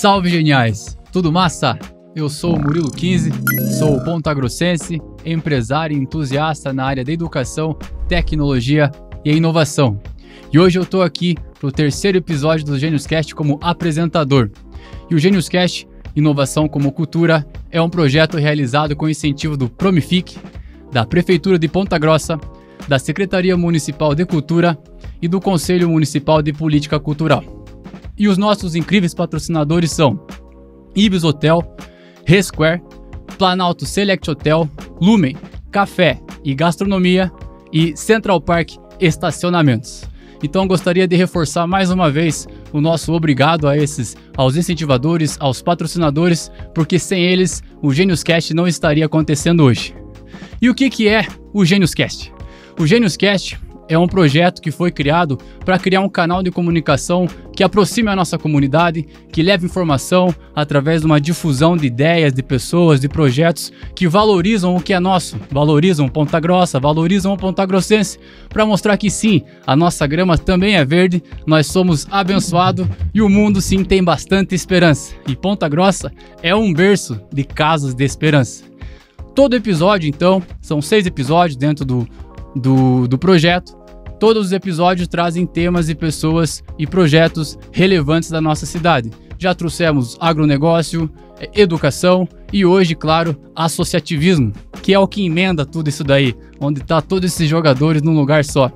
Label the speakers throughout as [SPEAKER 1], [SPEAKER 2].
[SPEAKER 1] Salve geniais, tudo massa? Eu sou o Murilo 15, sou pontagrossense, empresário e entusiasta na área da educação, tecnologia e inovação. E hoje eu estou aqui para o terceiro episódio do GeniusCast como apresentador. E o GeniusCast, Inovação como Cultura, é um projeto realizado com incentivo do Promific, da Prefeitura de Ponta Grossa, da Secretaria Municipal de Cultura e do Conselho Municipal de Política Cultural. E os nossos incríveis patrocinadores são Ibis Hotel, Resquare, Planalto Select Hotel, Lumen, Café e Gastronomia e Central Park Estacionamentos. Então gostaria de reforçar mais uma vez o nosso obrigado aos incentivadores, aos patrocinadores, porque sem eles o GeniusCast não estaria acontecendo hoje. E o que é o GeniusCast? O GeniusCast é um projeto que foi criado para criar um canal de comunicação que aproxime a nossa comunidade, que leve informação através de uma difusão de ideias, de pessoas, de projetos que valorizam o que é nosso, valorizam Ponta Grossa, valorizam o pontagrossense, para mostrar que sim, a nossa grama também é verde, nós somos abençoados e o mundo sim tem bastante esperança. E Ponta Grossa é um berço de casos de esperança. Todo episódio, então, são 6 episódios dentro do projeto. Todos os episódios trazem temas e pessoas e projetos relevantes da nossa cidade. Já trouxemos agronegócio, educação e hoje, claro, associativismo, que é o que emenda tudo isso daí, onde tá todos esses jogadores num lugar só.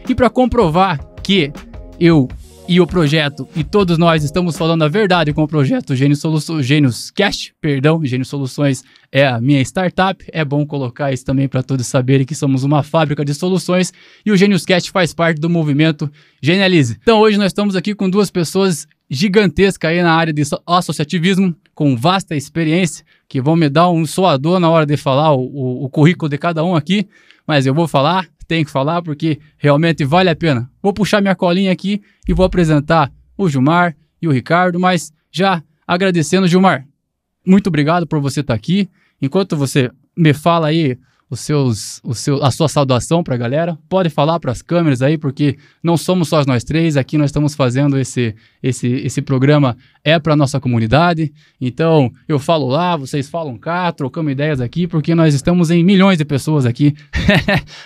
[SPEAKER 1] E para comprovar que eu e o projeto e todos nós estamos falando a verdade com o projeto GeniusCast, Genius Soluções é a minha startup, é bom colocar isso também para todos saberem que somos uma fábrica de soluções e o GeniusCast faz parte do movimento Genialize. Então hoje nós estamos aqui com 2 pessoas gigantescas aí na área de associativismo, com vasta experiência, que vão me dar um suador na hora de falar o currículo de cada um aqui, mas eu vou falar, tenho que falar porque realmente vale a pena. Vou puxar minha colinha aqui e vou apresentar o Gilmar e o Ricardo, mas já agradecendo, Gilmar, muito obrigado por você estar aqui. Enquanto você me fala aí a sua saudação para a galera, pode falar para as câmeras aí, porque não somos só nós 3, aqui nós estamos fazendo esse programa para a nossa comunidade, então eu falo lá, vocês falam cá, trocamos ideias aqui, porque nós estamos em milhões de pessoas aqui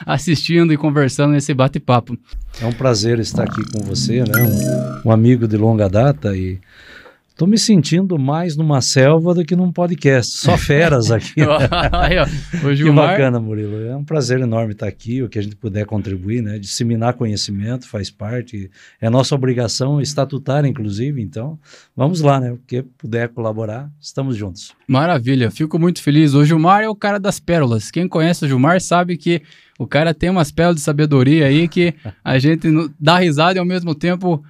[SPEAKER 1] assistindo e conversando nesse bate-papo.
[SPEAKER 2] É um prazer estar aqui com você, né? Um amigo de longa data e estou me sentindo mais numa selva do que num podcast, só feras aqui. Que bacana, Murilo. É um prazer enorme estar aqui, o que a gente puder contribuir, né? Disseminar conhecimento faz parte, é nossa obrigação estatutária, inclusive, então vamos lá, né? O que puder colaborar, estamos juntos.
[SPEAKER 1] Maravilha, fico muito feliz. O Gilmar é o cara das pérolas. Quem conhece o Gilmar sabe que o cara tem umas pérolas de sabedoria aí que a gente dá risada e ao mesmo tempo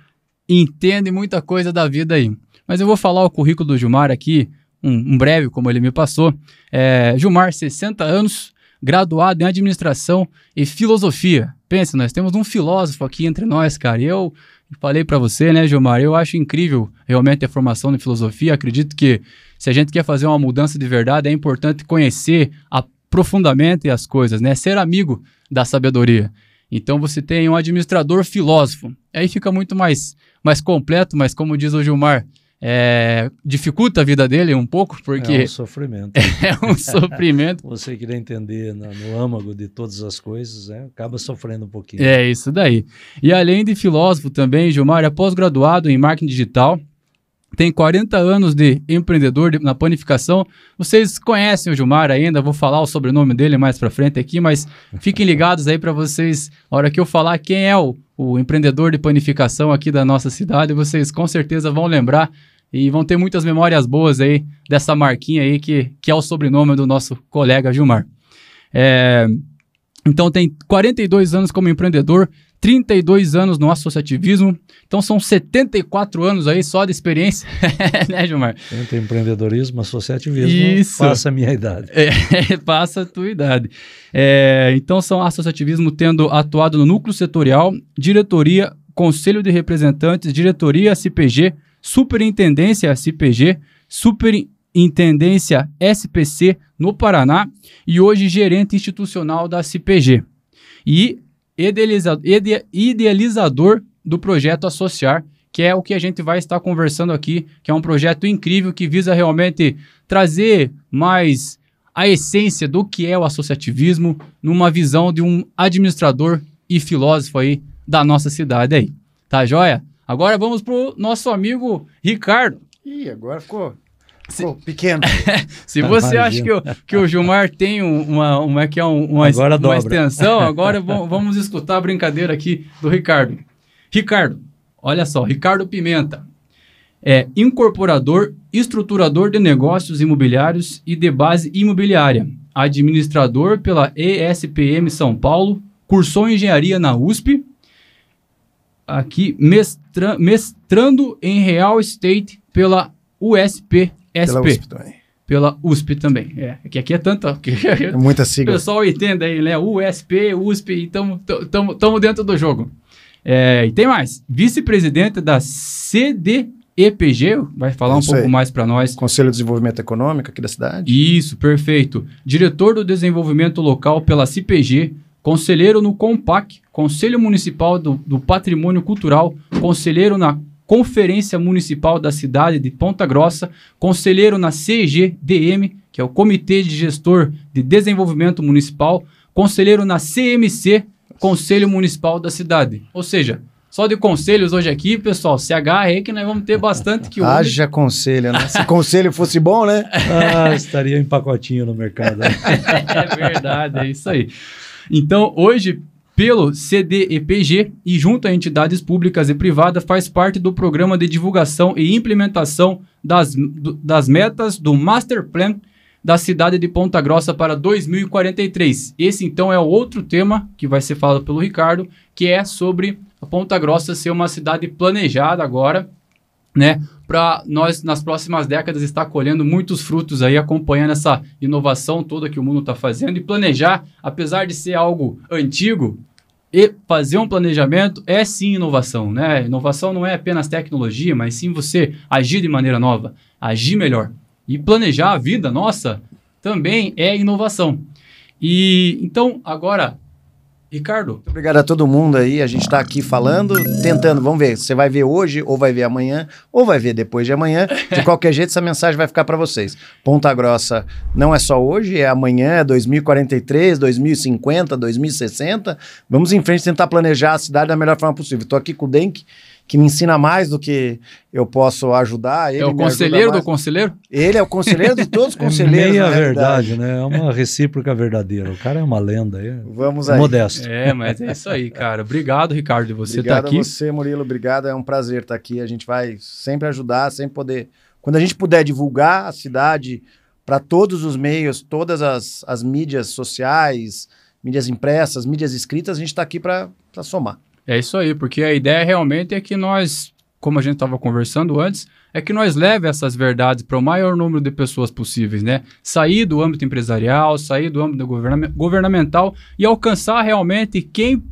[SPEAKER 1] entende muita coisa da vida aí. Mas eu vou falar o currículo do Gilmar aqui, um breve, como ele me passou. Gilmar, 60 anos, graduado em Administração e Filosofia. Pensa, nós temos um filósofo aqui entre nós, cara. E eu falei para você, né, Gilmar, eu acho incrível realmente a formação de filosofia. Acredito que se a gente quer fazer uma mudança de verdade, é importante conhecer profundamente as coisas, né? Ser amigo da sabedoria. Então você tem um administrador filósofo. Aí fica muito mais completo, mas como diz o Gilmar, dificulta a vida dele um pouco, porque
[SPEAKER 2] é um sofrimento.
[SPEAKER 1] É um sofrimento.
[SPEAKER 2] Você querer entender no âmago de todas as coisas, acaba sofrendo um pouquinho.
[SPEAKER 1] É isso daí. E além de filósofo também, Gilmar é pós-graduado em marketing digital, tem 40 anos de empreendedor na panificação. Vocês conhecem o Gilmar ainda, vou falar o sobrenome dele mais pra frente aqui, mas fiquem ligados aí para vocês, a hora que eu falar quem é o empreendedor de panificação aqui da nossa cidade, vocês com certeza vão lembrar e vão ter muitas memórias boas aí dessa marquinha aí que é o sobrenome do nosso colega Gilmar. Então tem 42 anos como empreendedor, 32 anos no associativismo, então são 74 anos aí só de experiência, né, Gilmar?
[SPEAKER 2] Entre empreendedorismo, associativismo,
[SPEAKER 1] isso.
[SPEAKER 2] Passa a minha idade.
[SPEAKER 1] Passa a tua idade. Então são associativismo tendo atuado no núcleo setorial, diretoria, conselho de representantes, diretoria CPG, superintendência CPG, superintendência SPC no Paraná e hoje gerente institucional da CPG. E idealizador do projeto Associar, que é o que a gente vai estar conversando aqui, que é um projeto incrível que visa realmente trazer mais a essência do que é o associativismo numa visão de um administrador e filósofo aí da nossa cidade aí. Tá joia? Agora vamos pro nosso amigo Ricardo.
[SPEAKER 3] Ih, agora ficou pequeno.
[SPEAKER 1] Se você acha que o Gilmar tem uma extensão, agora vamos escutar a brincadeira aqui do Ricardo. Ricardo, olha só, Ricardo Pimenta é incorporador, estruturador de negócios imobiliários e de base imobiliária, administrador pela ESPM São Paulo, cursou engenharia na USP, aqui mestrando em Real Estate pela USP. Pela USP também. Que aqui é tanta.
[SPEAKER 3] É muita sigla.
[SPEAKER 1] O pessoal entende aí, né? USP, então estamos dentro do jogo. E tem mais. Vice-presidente da CDEPG, vai falar um pouco mais para nós.
[SPEAKER 3] Conselho de Desenvolvimento Econômico aqui da cidade.
[SPEAKER 1] Isso, perfeito. Diretor do Desenvolvimento Local pela CPG, conselheiro no COMPAC, Conselho Municipal do Patrimônio Cultural, conselheiro na Conferência Municipal da Cidade de Ponta Grossa, conselheiro na CGDM, que é o Comitê de Gestor de Desenvolvimento Municipal, conselheiro na CMC, Conselho Municipal da Cidade. Ou seja, só de conselhos hoje aqui, pessoal, se agarra aí que nós vamos ter bastante que hoje.
[SPEAKER 3] Haja conselho, né? Se conselho fosse bom, né?
[SPEAKER 2] Estaria em pacotinho no mercado.
[SPEAKER 1] É verdade, é isso aí. Então, hoje, pelo CDEPG e junto a entidades públicas e privadas, faz parte do programa de divulgação e implementação das metas do Master Plan da cidade de Ponta Grossa para 2043. Esse, então, é o outro tema que vai ser falado pelo Ricardo, que é sobre a Ponta Grossa ser uma cidade planejada agora, né? Para nós, nas próximas décadas, estar colhendo muitos frutos aí, acompanhando essa inovação toda que o mundo está fazendo. E planejar, apesar de ser algo antigo, e fazer um planejamento é sim inovação, né? Inovação não é apenas tecnologia, mas sim você agir de maneira nova, agir melhor. E planejar a vida nossa também é inovação. E então, agora, Ricardo.
[SPEAKER 3] Muito obrigado a todo mundo aí. A gente está aqui falando, tentando. Vamos ver. Você vai ver hoje, ou vai ver amanhã, ou vai ver depois de amanhã. De qualquer jeito, essa mensagem vai ficar para vocês. Ponta Grossa não é só hoje, é amanhã, é 2043, 2050, 2060. Vamos em frente tentar planejar a cidade da melhor forma possível. Estou aqui com o Denk, que me ensina mais do que eu posso ajudar. Ele
[SPEAKER 1] é o conselheiro do conselheiro?
[SPEAKER 3] Ele é o conselheiro de todos os conselheiros.
[SPEAKER 2] Meia verdade, né? É uma recíproca verdadeira. O cara é uma lenda.
[SPEAKER 3] Vamos aí.
[SPEAKER 2] Modesto.
[SPEAKER 1] Mas é isso aí, cara. Obrigado, Ricardo, de você estar aqui.
[SPEAKER 3] Obrigado a você, Murilo. Obrigado. É um prazer estar aqui. A gente vai sempre ajudar, sempre poder... Quando a gente puder divulgar a cidade para todos os meios, todas as mídias sociais, mídias impressas, mídias escritas, a gente está aqui para somar.
[SPEAKER 1] É isso aí, porque a ideia realmente é que nós, como a gente estava conversando antes, é que nós leve essas verdades para o maior número de pessoas possíveis, né? Sair do âmbito empresarial, sair do âmbito governamental e alcançar realmente quem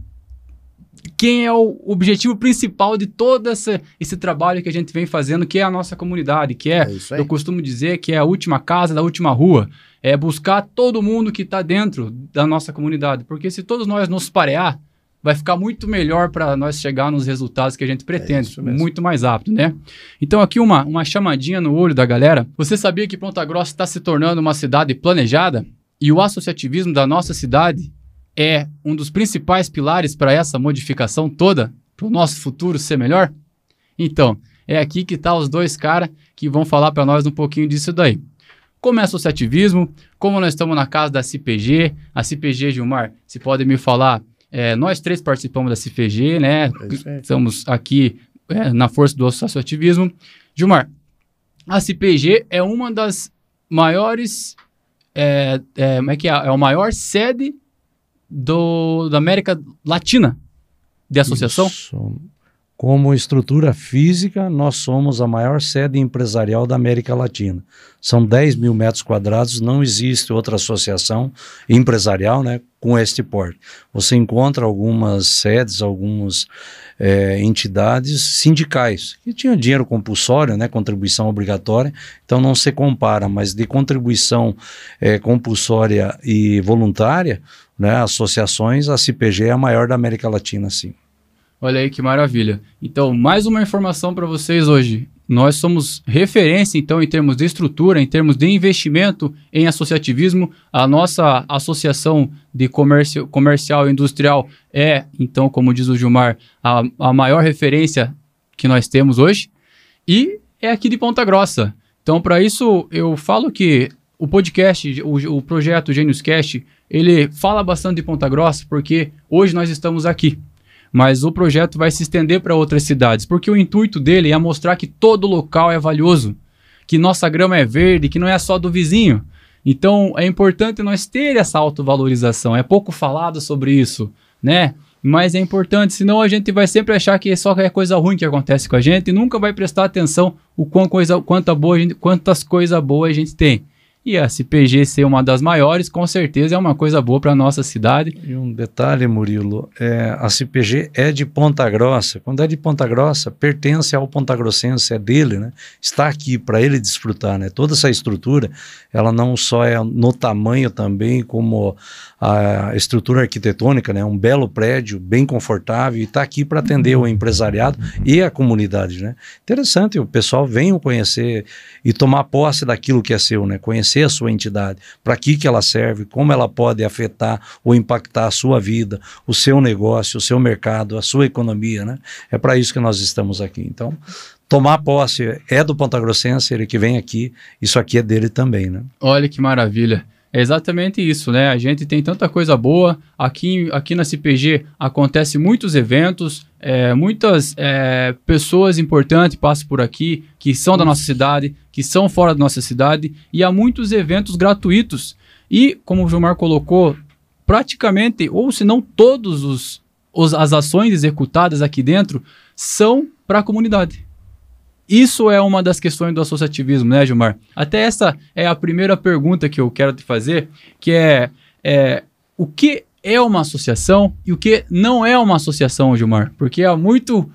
[SPEAKER 1] é o objetivo principal de todo esse trabalho que a gente vem fazendo, que é a nossa comunidade, que eu costumo dizer que é a última casa da última rua, é buscar todo mundo que está dentro da nossa comunidade, porque se todos nós nos parear, vai ficar muito melhor para nós chegar nos resultados que a gente pretende, muito mais rápido, né? Então aqui uma chamadinha no olho da galera. Você sabia que Ponta Grossa está se tornando uma cidade planejada? E o associativismo da nossa cidade é um dos principais pilares para essa modificação toda, para o nosso futuro ser melhor? Então, é aqui que tá os dois caras que vão falar para nós um pouquinho disso daí. Como é associativismo, como nós estamos na casa da CPG, a CPG, Gilmar, se pode me falar... nós três participamos da CPG, né? Estamos aqui na força do associativismo. Gilmar, a CPG é uma das maiores... é a maior sede da América Latina de associação?
[SPEAKER 2] Isso. Como estrutura física, nós somos a maior sede empresarial da América Latina. São 10 mil metros quadrados, não existe outra associação empresarial, né, com este porte. Você encontra algumas sedes, algumas entidades sindicais, que tinham dinheiro compulsório, né, contribuição obrigatória, então não se compara, mas de contribuição compulsória e voluntária, né, associações, a CPG é a maior da América Latina, sim.
[SPEAKER 1] Olha aí que maravilha. Então, mais uma informação para vocês hoje. Nós somos referência, então, em termos de estrutura, em termos de investimento em associativismo. A nossa associação de comercial e industrial é, então, como diz o Gilmar, a maior referência que nós temos hoje. E é aqui de Ponta Grossa. Então, para isso, eu falo que o podcast, o projeto Gênios Cast, ele fala bastante de Ponta Grossa, porque hoje nós estamos aqui. Mas o projeto vai se estender para outras cidades, porque o intuito dele é mostrar que todo local é valioso, que nossa grama é verde, que não é só do vizinho. Então, é importante nós ter essa autovalorização. É pouco falado sobre isso, né? Mas é importante, senão a gente vai sempre achar que só é coisa ruim que acontece com a gente e nunca vai prestar atenção quantas coisas boas a gente tem. E a CPG ser uma das maiores, com certeza é uma coisa boa para a nossa cidade.
[SPEAKER 2] E um detalhe, Murilo, a CPG é de Ponta Grossa. Quando é de Ponta Grossa, pertence ao pontagrossense, é dele, né? Está aqui para ele desfrutar, né? Toda essa estrutura, ela não só é no tamanho também, como a estrutura arquitetônica, né? Um belo prédio, bem confortável, e está aqui para atender o empresariado e a comunidade, né? Interessante, o pessoal venha conhecer e tomar posse daquilo que é seu, né? Conhecer a sua entidade, para que ela serve, como ela pode afetar ou impactar a sua vida, o seu negócio, o seu mercado, a sua economia, né? É para isso que nós estamos aqui. Então, tomar posse é do pontagrossense, ele que vem aqui, isso aqui é dele também, né?
[SPEAKER 1] Olha que maravilha. É exatamente isso, né? A gente tem tanta coisa boa. Aqui na CPG acontece muitos eventos, muitas pessoas importantes passam por aqui, que são da nossa cidade, que são fora da nossa cidade, e há muitos eventos gratuitos. E, como o Gilmar colocou, praticamente, ou se não todas as ações executadas aqui dentro são para a comunidade. Isso é uma das questões do associativismo, né, Gilmar? Até essa é a primeira pergunta que eu quero te fazer, que é o que é uma associação e o que não é uma associação, Gilmar? Porque há muito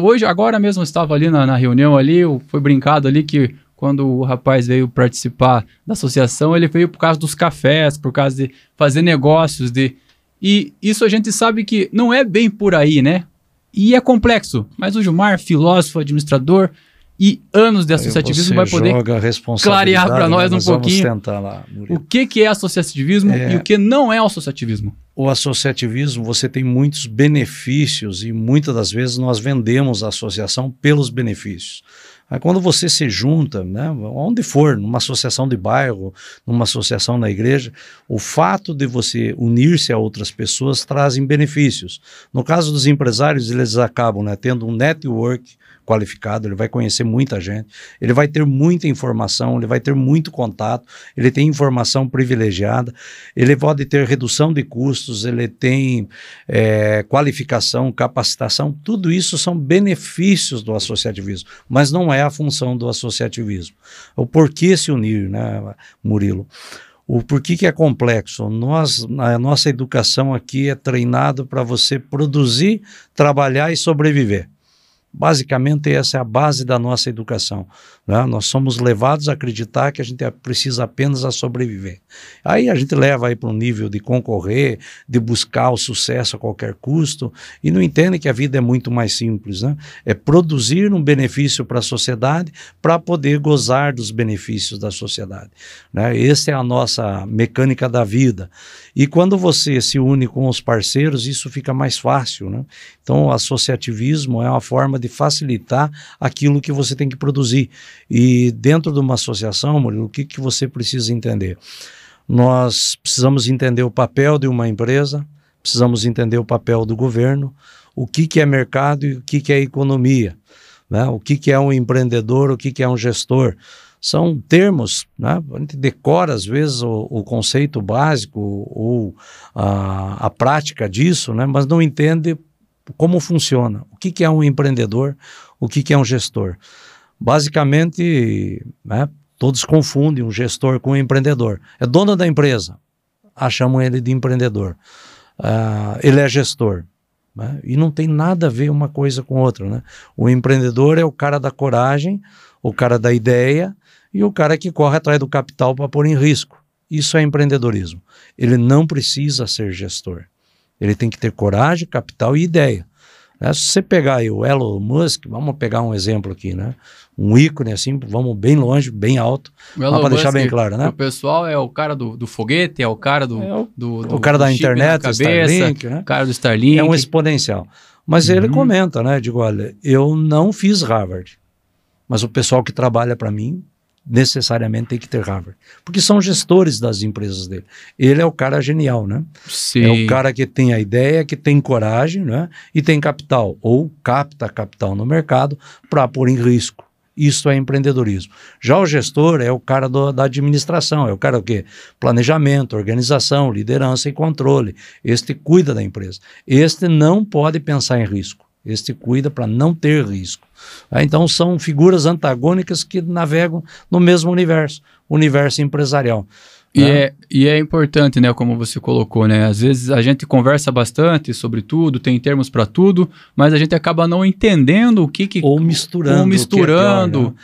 [SPEAKER 1] hoje, agora mesmo eu estava ali na reunião ali, foi brincado ali que quando o rapaz veio participar da associação, ele veio por causa dos cafés, por causa de fazer negócios, e isso a gente sabe que não é bem por aí, né? E é complexo, mas o Gilmar, filósofo, administrador e anos de associativismo, vai poder clarear para nós um pouquinho
[SPEAKER 2] lá,
[SPEAKER 1] o que é associativismo e o que não é associativismo.
[SPEAKER 2] O associativismo, você tem muitos benefícios e muitas das vezes nós vendemos a associação pelos benefícios. Aí quando você se junta, né, onde for, numa associação de bairro, numa associação na igreja, o fato de você unir-se a outras pessoas trazem benefícios. No caso dos empresários, eles acabam, né, tendo um network qualificado, ele vai conhecer muita gente, ele vai ter muita informação, ele vai ter muito contato, ele tem informação privilegiada, ele pode ter redução de custos, ele tem qualificação, capacitação, tudo isso são benefícios do associativismo, mas não é a função do associativismo. O porquê se unir, né, Murilo? O porquê que é complexo? A nossa educação aqui é treinada para você produzir, trabalhar e sobreviver. Basicamente essa é a base da nossa educação, né? Nós somos levados a acreditar que a gente precisa apenas a sobreviver. Aí a gente leva aí para um nível de concorrer, de buscar o sucesso a qualquer custo e não entende que a vida é muito mais simples, né? É produzir um benefício para a sociedade para poder gozar dos benefícios da sociedade, né? Essa é a nossa mecânica da vida. E quando você se une com os parceiros, isso fica mais fácil, né? Então o associativismo é uma forma de facilitar aquilo que você tem que produzir. E dentro de uma associação, Murilo, o que você precisa entender? Nós precisamos entender o papel de uma empresa, precisamos entender o papel do governo, o que é mercado e o que é economia, né? O que é um empreendedor, o que é um gestor. São termos, né? A gente decora às vezes o conceito básico ou a prática disso, né? Mas não entende como funciona, o que é um empreendedor, o que é um gestor. Basicamente, né, todos confundem um gestor com um empreendedor. É dono da empresa, chamam ele de empreendedor. Ele é gestor, né, e não tem nada a ver uma coisa com outra, né? O empreendedor é o cara da coragem, o cara da ideia e o cara que corre atrás do capital para pôr em risco. Isso é empreendedorismo. Ele não precisa ser gestor. Ele tem que ter coragem, capital e ideia. Se você pegar aí o Elon Musk, vamos pegar um exemplo aqui, né? Um ícone assim, vamos bem longe, bem alto, para deixar bem claro, né?
[SPEAKER 1] O pessoal é o cara do foguete, é o cara
[SPEAKER 2] o cara da internet,
[SPEAKER 1] cabeça,
[SPEAKER 2] Starlink, né?
[SPEAKER 1] O cara do Starlink.
[SPEAKER 2] É um exponencial. Mas ele comenta, né? Digo, olha, eu não fiz Harvard, mas o pessoal que trabalha para mim necessariamente tem que ter Harvard, porque são gestores das empresas dele. Ele é o cara genial, né?
[SPEAKER 1] Sim.
[SPEAKER 2] É o cara que tem a ideia, que tem coragem, né? E tem capital, ou capta capital no mercado para pôr em risco. Isso é empreendedorismo. Já o gestor é o cara da administração, é o cara o quê? Planejamento, organização, liderança e controle. Este cuida da empresa. Este não pode pensar em risco. Este cuida para não ter risco. Então são figuras antagônicas que navegam no mesmo universo empresarial.
[SPEAKER 1] E é importante, né, como você colocou, né, às vezes a gente conversa bastante sobre tudo, tem termos para tudo, mas a gente acaba não entendendo o que
[SPEAKER 2] ou misturando,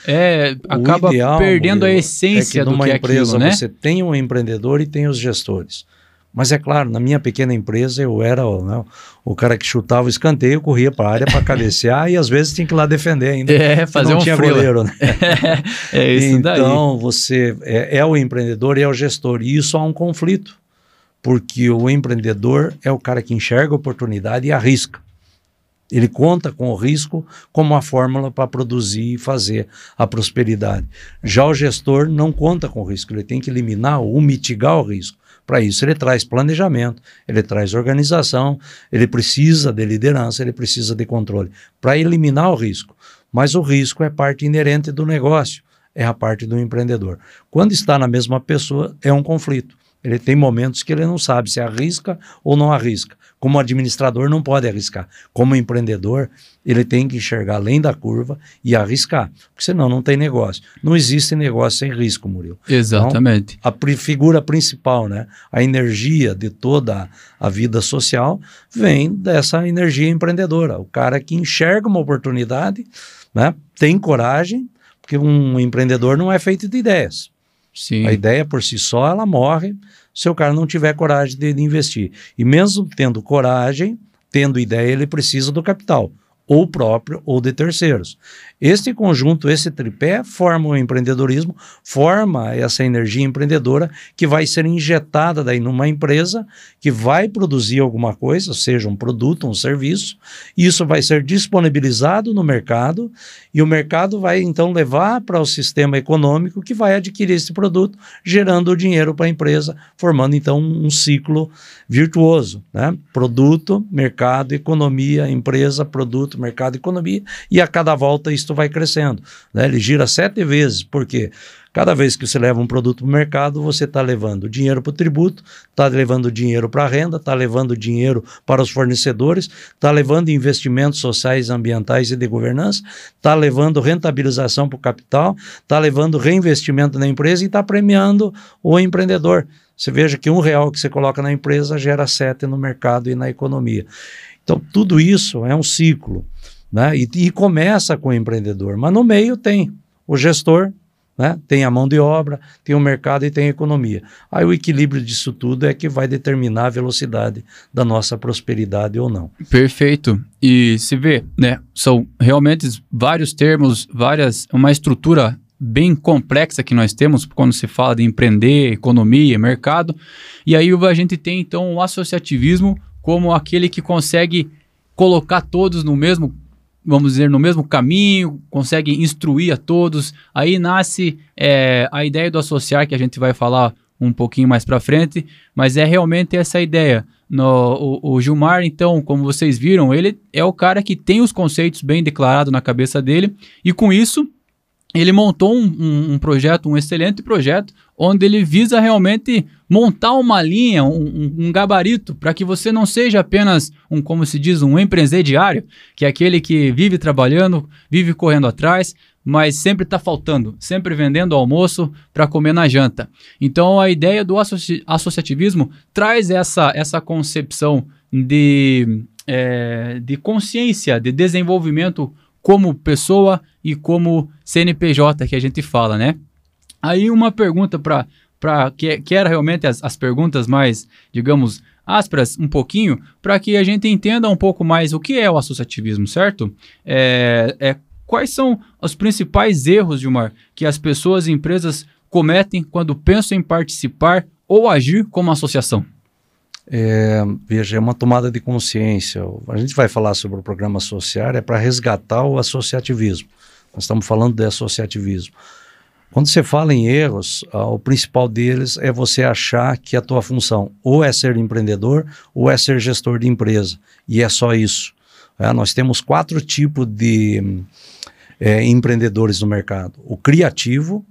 [SPEAKER 1] acaba perdendo a essência do que é aquilo, né?
[SPEAKER 2] Você tem um empreendedor e tem os gestores. Mas é claro, na minha pequena empresa eu era o cara que chutava o escanteio, corria para a área para cabecear e às vezes tinha que ir lá defender ainda.
[SPEAKER 1] Fazer
[SPEAKER 2] não tinha goleiro, né?
[SPEAKER 1] Isso daí.
[SPEAKER 2] Então você é o empreendedor e é o gestor. E isso há um conflito, porque o empreendedor é o cara que enxerga a oportunidade e arrisca. Ele conta com o risco como uma fórmula para produzir e fazer a prosperidade. Já o gestor não conta com o risco, ele tem que eliminar ou mitigar o risco. Para isso ele traz planejamento, ele traz organização, ele precisa de liderança, ele precisa de controle para eliminar o risco. Mas o risco é parte inerente do negócio, é a parte do empreendedor. Quando está na mesma pessoa, é um conflito. Ele tem momentos que ele não sabe se arrisca ou não arrisca. Como administrador não pode arriscar. Como empreendedor, ele tem que enxergar além da curva e arriscar, porque senão não tem negócio. Não existe negócio sem risco, Murilo.
[SPEAKER 1] Exatamente.
[SPEAKER 2] Então, a figura principal, né, a energia de toda a vida social vem dessa energia empreendedora. O cara que enxerga uma oportunidade, né, tem coragem, porque um empreendedor não é feito de ideias.
[SPEAKER 1] Sim.
[SPEAKER 2] A ideia por si só, ela morre se o cara não tiver coragem de investir. E mesmo tendo coragem, tendo ideia, ele precisa do capital, ou próprio ou de terceiros. Este conjunto, esse tripé, forma o empreendedorismo, forma essa energia empreendedora que vai ser injetada daí numa empresa que vai produzir alguma coisa, seja um produto, um serviço, e isso vai ser disponibilizado no mercado e o mercado vai então levar para o sistema econômico que vai adquirir esse produto, gerando o dinheiro para a empresa, formando então um ciclo virtuoso, né? Produto, mercado, economia, empresa, produto, mercado, economia, e a cada volta isto vai crescendo, né? Ele gira 7 vezes, porque cada vez que você leva um produto para o mercado, você está levando dinheiro para o tributo, está levando dinheiro para a renda, está levando dinheiro para os fornecedores, está levando investimentos sociais, ambientais e de governança, está levando rentabilização para o capital, está levando reinvestimento na empresa e está premiando o empreendedor. Você veja que R$1 que você coloca na empresa gera 7 no mercado e na economia. Então, tudo isso é um ciclo, né? E começa com o empreendedor, mas no meio tem o gestor, né? Tem a mão de obra, tem o mercado e tem a economia. Aí o equilíbrio disso tudo é que vai determinar a velocidade da nossa prosperidade ou não.
[SPEAKER 1] Perfeito. E se vê, né? São realmente vários termos, uma estrutura bem complexa que nós temos quando se fala de empreender, economia, mercado. E aí a gente tem então o associativismo como aquele que consegue colocar todos no mesmo, vamos dizer, no mesmo caminho, consegue instruir a todos. Aí nasce a ideia do associar, que a gente vai falar um pouquinho mais para frente, mas é realmente essa ideia. O Gilmar, então, como vocês viram, ele é o cara que tem os conceitos bem declarados na cabeça dele, e com isso ele montou um projeto, um excelente projeto, onde ele visa realmente montar uma linha, um gabarito, para que você não seja apenas como se diz, um empresariário, que é aquele que vive trabalhando, vive correndo atrás, mas sempre está faltando, sempre vendendo almoço para comer na janta. Então a ideia do associativismo traz essa concepção de consciência, de desenvolvimento como pessoa e como CNPJ que a gente fala, né? Aí uma pergunta que era realmente as perguntas mais, digamos, ásperas um pouquinho para que a gente entenda um pouco mais o que é o associativismo, certo? Quais são os principais erros, Gilmar, que as pessoas e empresas cometem quando pensam em participar ou agir como associação?
[SPEAKER 2] Veja, é uma tomada de consciência. A gente vai falar sobre o programa Associar, para resgatar o associativismo. Nós estamos falando de associativismo. Quando você fala em erros, o principal deles é você achar que a tua função ou é ser empreendedor ou é ser gestor de empresa. E é só isso. Nós temos 4 tipos de empreendedores no mercado. O criativo,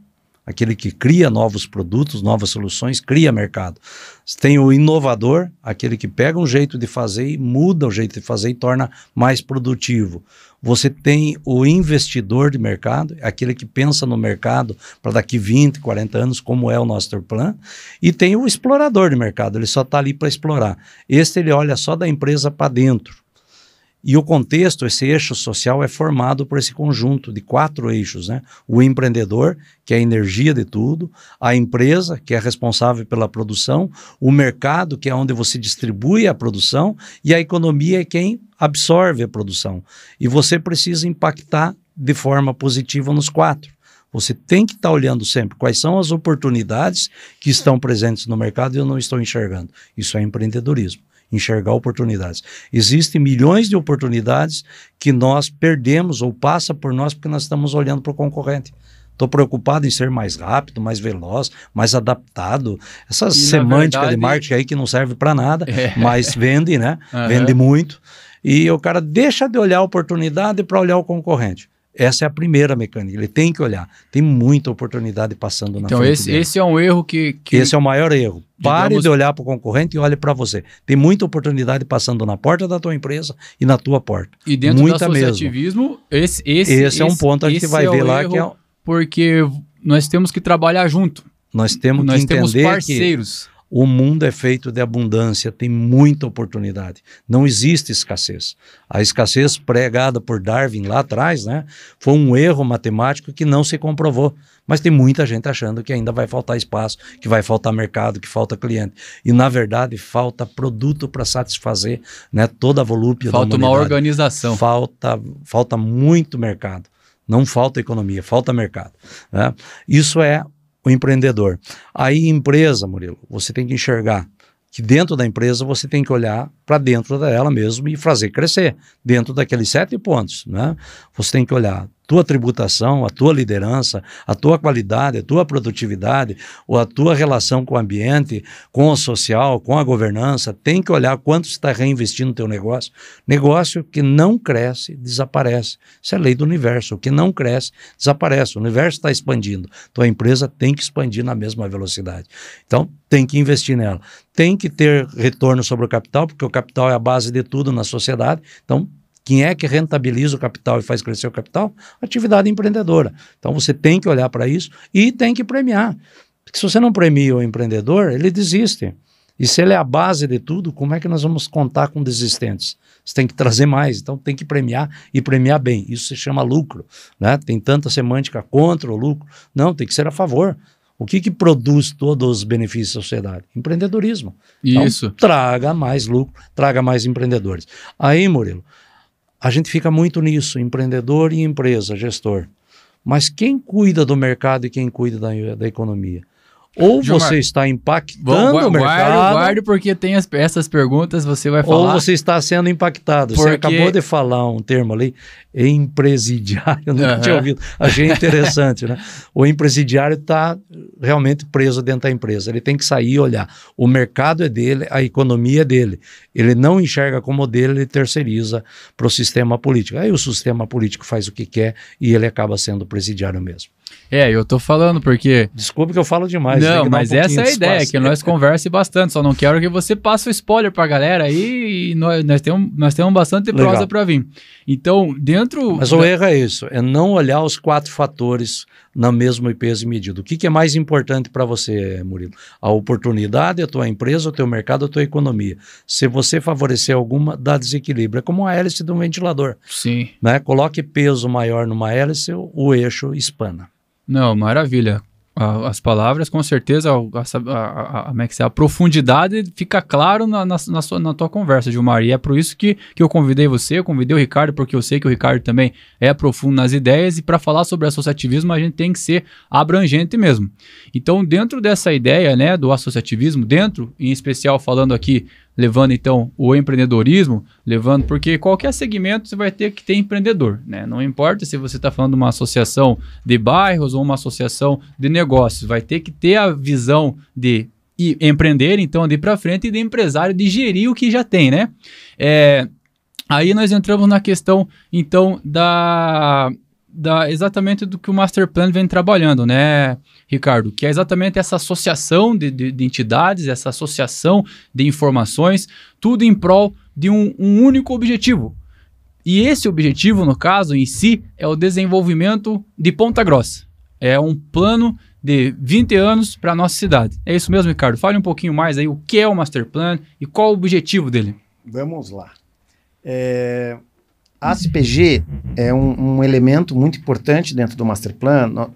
[SPEAKER 2] aquele que cria novos produtos, novas soluções, cria mercado. Você tem o inovador, aquele que pega um jeito de fazer e muda o jeito de fazer e torna mais produtivo. Você tem o investidor de mercado, aquele que pensa no mercado para daqui 20, 40 anos, como é o nosso plano. E tem o explorador de mercado, ele só está ali para explorar. Ele olha só da empresa para dentro. E o contexto, esse eixo social é formado por esse conjunto de 4 eixos, né? O empreendedor, que é a energia de tudo, a empresa, que é responsável pela produção, o mercado, que é onde você distribui a produção, e a economia é quem absorve a produção. E você precisa impactar de forma positiva nos 4. Você tem que estar olhando sempre quais são as oportunidades que estão presentes no mercado e eu não estou enxergando. Isso é empreendedorismo. Enxergar oportunidades. Existem milhões de oportunidades que nós perdemos ou passa por nós porque nós estamos olhando para o concorrente. Estou preocupado em ser mais rápido, mais veloz, mais adaptado. Essa semântica de marketing aí que não serve para nada, mas vende, né? Vende muito. E o cara deixa de olhar a oportunidade para olhar o concorrente. Essa é a primeira mecânica, ele tem que olhar. Tem muita oportunidade passando na frente dele.
[SPEAKER 1] Então esse é um erro que...
[SPEAKER 2] Esse é o maior erro. Pare de olhar para o concorrente e olhe para você. Tem muita oportunidade passando na porta da tua empresa e na tua porta.
[SPEAKER 1] E dentro do associativismo, esse
[SPEAKER 2] é um ponto que a gente vai ver lá que é...
[SPEAKER 1] Porque nós temos que trabalhar junto.
[SPEAKER 2] Nós temos que entender
[SPEAKER 1] temos parceiros.
[SPEAKER 2] Que o mundo é feito de abundância, tem muita oportunidade. Não existe escassez. A escassez pregada por Darwin lá atrás, né, foi um erro matemático que não se comprovou. Mas tem muita gente achando que ainda vai faltar espaço, que vai faltar mercado, que falta cliente. E, na verdade, falta produto para satisfazer, né, toda a volúpia da humanidade.
[SPEAKER 1] Falta uma organização.
[SPEAKER 2] Falta muito mercado. Não falta economia, falta mercado. Né? Isso é o empreendedor. Aí, empresa, Murilo, você tem que enxergar que dentro da empresa você tem que olhar para dentro dela mesmo e fazer crescer. Dentro daqueles 7 pontos, né? Você tem que olhar a tua tributação, a tua liderança, a tua qualidade, a tua produtividade, ou a tua relação com o ambiente, com o social, com a governança. Tem que olhar quanto você está reinvestindo no teu negócio. Negócio que não cresce, desaparece. Isso é lei do universo. O que não cresce, desaparece. O universo está expandindo. Tua empresa tem que expandir na mesma velocidade. Então, tem que investir nela. Tem que ter retorno sobre o capital, porque o capital é a base de tudo na sociedade. Então, quem é que rentabiliza o capital e faz crescer o capital? Atividade empreendedora. Então você tem que olhar para isso e tem que premiar. Porque se você não premia o empreendedor, ele desiste. E se ele é a base de tudo, como é que nós vamos contar com desistentes? Você tem que trazer mais, então tem que premiar e premiar bem. Isso se chama lucro, né? Tem tanta semântica contra o lucro. Não, tem que ser a favor. O que produz todos os benefícios da sociedade? Empreendedorismo.
[SPEAKER 1] Isso.
[SPEAKER 2] Então, traga mais lucro, traga mais empreendedores. Aí, Murilo, a gente fica muito nisso, empreendedor e empresa, gestor. Mas quem cuida do mercado e quem cuida da economia? Ou Gilmar, você está impactando o mercado...
[SPEAKER 1] Guarde porque tem essas perguntas, você vai falar...
[SPEAKER 2] Ou você está sendo impactado. Porque... Você acabou de falar um termo ali, empresidiário, eu nunca tinha ouvido. Achei interessante, né? O empresidiário está realmente preso dentro da empresa. Ele tem que sair e olhar. O mercado é dele, a economia é dele. Ele não enxerga como dele, ele terceiriza para o sistema político. Aí o sistema político faz o que quer e ele acaba sendo presidiário mesmo.
[SPEAKER 1] Eu tô falando porque...
[SPEAKER 2] Desculpe que eu falo demais.
[SPEAKER 1] Não, mas essa é a ideia, que nós converse bastante. Só não quero que você passe o spoiler pra galera aí e nós temos bastante prosa pra vir. Então, dentro...
[SPEAKER 2] Mas o erro é isso, é não olhar os 4 fatores na mesma peso e medida. O que é mais importante para você, Murilo? A oportunidade, a tua empresa, o teu mercado, a tua economia. Se você favorecer alguma, dá desequilíbrio. É como a hélice de um ventilador.
[SPEAKER 1] Sim.
[SPEAKER 2] Né? Coloque peso maior numa hélice, o eixo espana.
[SPEAKER 1] Não, maravilha. as palavras, com certeza, a profundidade fica claro na tua conversa, Gilmar. E é por isso que eu convidei você, eu convidei o Ricardo, porque eu sei que o Ricardo também é profundo nas ideias, e para falar sobre associativismo a gente tem que ser abrangente mesmo. Então, dentro dessa ideia, né, do associativismo, em especial falando aqui, levando então o empreendedorismo, porque qualquer segmento você vai ter que ter empreendedor, né? Não importa se você está falando de uma associação de bairros ou uma associação de negócios, vai ter que ter a visão de empreender, então, de ir para frente, e de empresário, de gerir o que já tem, né? Aí nós entramos na questão, então, exatamente do que o Master Plan vem trabalhando, né, Ricardo? Que é exatamente essa associação de entidades, essa associação de informações, tudo em prol de um único objetivo. E esse objetivo, no caso, em si, é o desenvolvimento de Ponta Grossa. É um plano de 20 anos para a nossa cidade. É isso mesmo, Ricardo? Fale um pouquinho mais aí o que é o Master Plan e qual o objetivo dele.
[SPEAKER 3] Vamos lá. A ACPG é um elemento muito importante dentro do Master Plan,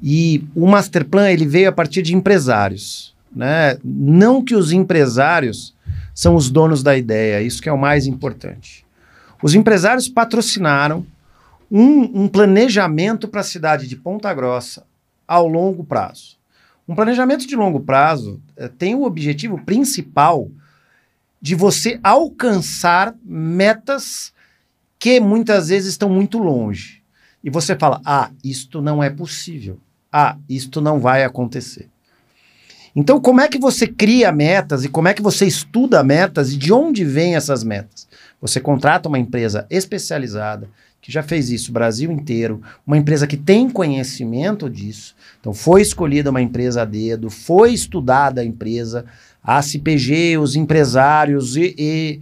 [SPEAKER 3] e o Master Plan ele veio a partir de empresários, né? Não que os empresários são os donos da ideia, isso que é o mais importante. Os empresários patrocinaram um planejamento para a cidade de Ponta Grossa ao longo prazo. Um planejamento de longo prazo tem o objetivo principal de você alcançar metas que muitas vezes estão muito longe. E você fala, isto não é possível. Isto não vai acontecer. Então, como é que você cria metas e como é que você estuda metas e de onde vêm essas metas? Você contrata uma empresa especializada, que já fez isso o Brasil inteiro, uma empresa que tem conhecimento disso. Então, foi escolhida uma empresa a dedo, foi estudada a empresa, a ACPG, os empresários e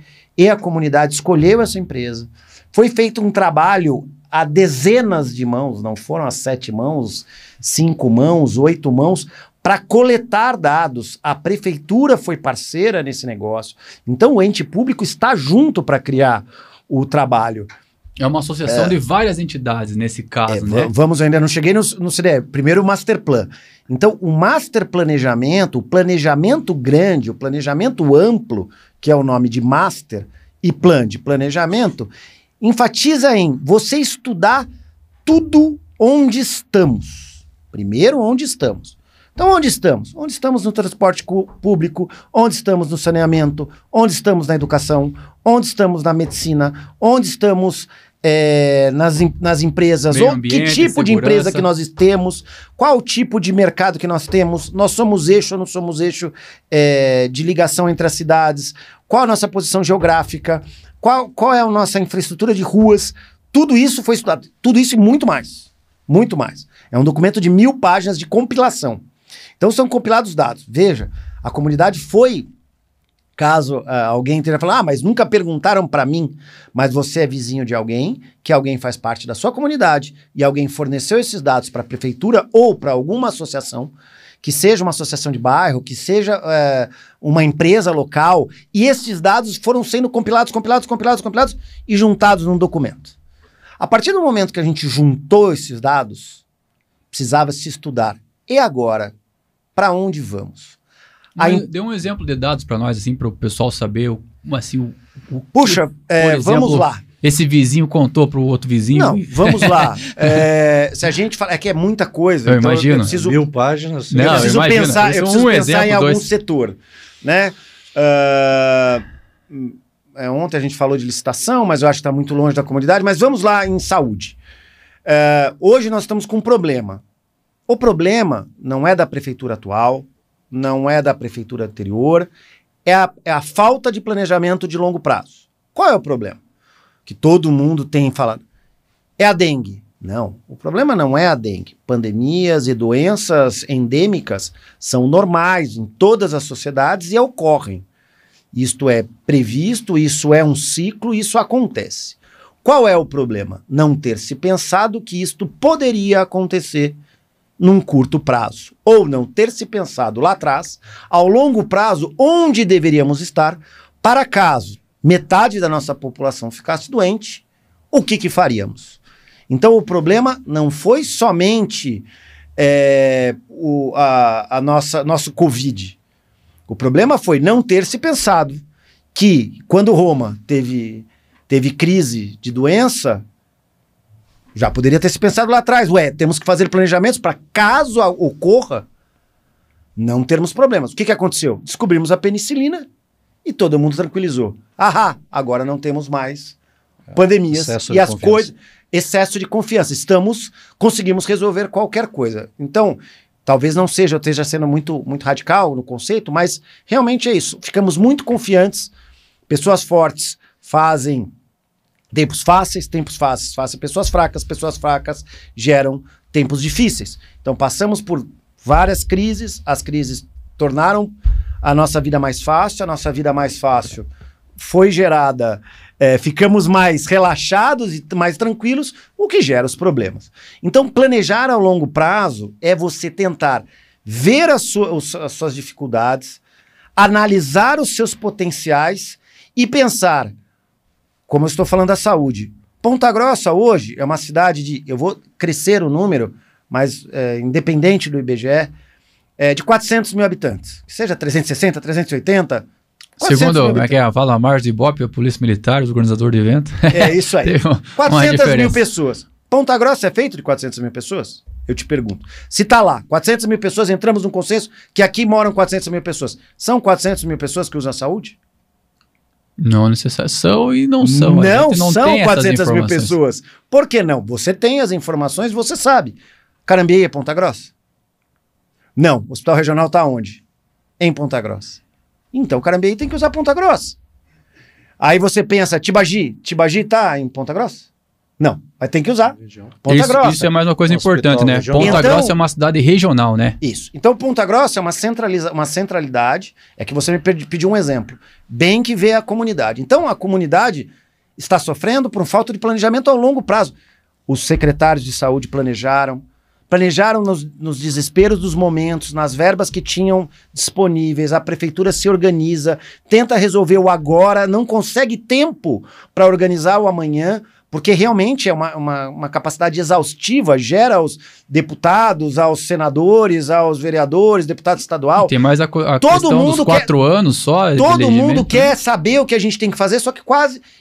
[SPEAKER 3] a comunidade escolheu essa empresa. Foi feito um trabalho a dezenas de mãos, não foram as 7 mãos, 5 mãos, 8 mãos, para coletar dados. A prefeitura foi parceira nesse negócio. Então, o ente público está junto para criar o trabalho.
[SPEAKER 1] É uma associação de várias entidades nesse caso, né?
[SPEAKER 3] Ainda não cheguei no CDE. Primeiro o Master Plan. Então, o Master Planejamento, o planejamento grande, o planejamento amplo, que é o nome de Master, e Plan de planejamento, enfatiza em você estudar tudo onde estamos. Primeiro, onde estamos. Então, onde estamos? Onde estamos no transporte público, onde estamos no saneamento, onde estamos na educação, onde estamos na medicina, onde estamos nas empresas, ou que tipo de empresa que nós temos, qual o tipo de mercado que nós temos, nós somos eixo ou não somos eixo de ligação entre as cidades, qual a nossa posição geográfica, qual é a nossa infraestrutura de ruas. Tudo isso foi estudado, tudo isso e muito mais, muito mais. É um documento de 1000 páginas de compilação. Então são compilados dados. Veja, a comunidade foi, caso alguém tenha falado, mas nunca perguntaram para mim, mas você é vizinho de alguém, que alguém faz parte da sua comunidade, e alguém forneceu esses dados para a prefeitura ou para alguma associação, que seja uma associação de bairro, que seja uma empresa local, e esses dados foram sendo compilados e juntados num documento. A partir do momento que a gente juntou esses dados, precisava se estudar. E agora? Para onde vamos?
[SPEAKER 1] Dê um exemplo de dados para nós, assim, para o pessoal saber, assim,
[SPEAKER 3] Puxa, exemplo, vamos lá.
[SPEAKER 1] Esse vizinho contou para o outro vizinho.
[SPEAKER 3] Não, vamos lá. Se a gente fala, é muita coisa.
[SPEAKER 1] Eu imagino.
[SPEAKER 3] Eu preciso,
[SPEAKER 2] 1000 páginas.
[SPEAKER 3] Eu preciso pensar em algum setor, né? Ontem a gente falou de licitação, mas eu acho que está muito longe da comunidade. Mas vamos lá em saúde. Hoje nós estamos com um problema. O problema não é da prefeitura atual, não é da prefeitura anterior, é a falta de planejamento de longo prazo. Qual é o problema? Que todo mundo tem falado. É a dengue. Não, o problema não é a dengue. Pandemias e doenças endêmicas são normais em todas as sociedades e ocorrem. Isto é previsto, isso é um ciclo, isso acontece. Qual é o problema? Não ter se pensado que isto poderia acontecer num curto prazo, ou não ter se pensado lá atrás, ao longo prazo, onde deveríamos estar, para caso metade da nossa população ficasse doente, o que faríamos? Então o problema não foi somente nosso Covid. O problema foi não ter se pensado que quando Roma teve crise de doença, já poderia ter se pensado lá atrás, temos que fazer planejamentos para caso ocorra, não termos problemas. O que aconteceu? Descobrimos a penicilina e todo mundo tranquilizou. Agora não temos mais pandemias e as coisas... Excesso de confiança. Conseguimos resolver qualquer coisa. Então, talvez não seja, eu esteja sendo muito, muito radical no conceito, mas realmente é isso. Ficamos muito confiantes. Pessoas fortes fazem tempos fáceis fazem pessoas fracas geram tempos difíceis. Então, passamos por várias crises, as crises tornaram a nossa vida mais fácil, foi gerada... ficamos mais relaxados e mais tranquilos, o que gera os problemas. Então, planejar a longo prazo é você tentar ver as suas dificuldades, analisar os seus potenciais e pensar, como eu estou falando da saúde. Ponta Grossa hoje é uma cidade eu vou crescer o número, mas independente do IBGE, de 400 mil habitantes. Que seja 360, 380...
[SPEAKER 1] Segundo, fala a Mars Ibope, a Polícia Militar, o organizador de evento.
[SPEAKER 3] É isso aí. 400 mil pessoas. Ponta Grossa é feito de 400 mil pessoas? Eu te pergunto. Se tá lá, 400 mil pessoas, entramos num consenso que aqui moram 400 mil pessoas. São 400 mil pessoas que usam a saúde?
[SPEAKER 1] Não necessariamente. São e não são.
[SPEAKER 3] Não são 400 mil pessoas. Por que não? Você tem as informações, você sabe. Carambeí é Ponta Grossa? Não. O Hospital Regional tá onde? Em Ponta Grossa. Então o Carambeí tem que usar Ponta Grossa. Aí você pensa, Tibagi tá em Ponta Grossa? Não, vai ter que usar Ponta Grossa.
[SPEAKER 1] Isso é mais uma coisa importante, né? Ponta Grossa é uma cidade regional, né?
[SPEAKER 3] Isso. Então Ponta Grossa é uma centralidade, é que você me pediu um exemplo, bem que vê a comunidade. Então a comunidade está sofrendo por falta de planejamento ao longo prazo. Os secretários de saúde planejaram nos desesperos dos momentos, nas verbas que tinham disponíveis, a prefeitura se organiza, tenta resolver o agora, não consegue tempo para organizar o amanhã, porque realmente é uma capacidade exaustiva, gera aos deputados, aos senadores, aos vereadores, deputado estadual.
[SPEAKER 1] E tem mais a questão dos 4 anos só.
[SPEAKER 3] Todo mundo quer saber o que a gente tem que fazer, só que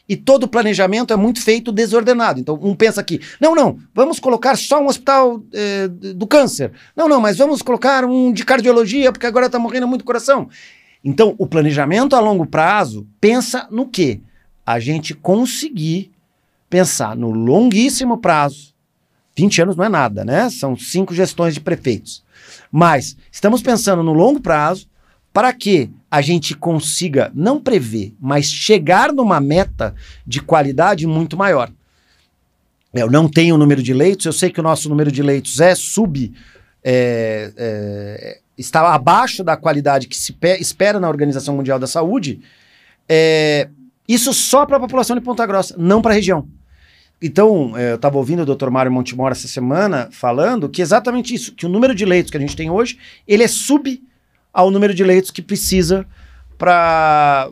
[SPEAKER 3] e todo o planejamento é muito feito desordenado. Então, um pensa aqui, não, vamos colocar só um hospital do câncer. Não, mas vamos colocar um de cardiologia, porque agora está morrendo muito coração. Então, o planejamento a longo prazo pensa no quê? A gente conseguir pensar no longuíssimo prazo, 20 anos não é nada, né? São 5 gestões de prefeitos. Mas estamos pensando no longo prazo para que a gente consiga não prever, mas chegar numa meta de qualidade muito maior. Eu não tenho o número de leitos, eu sei que o nosso número de leitos está abaixo da qualidade que se espera na Organização Mundial da Saúde. Isso só para a população de Ponta Grossa, não para a região. Então, eu estava ouvindo o Dr. Mário Montemor essa semana falando que exatamente isso, que o número de leitos que a gente tem hoje, ele é sub ao número de leitos que precisa para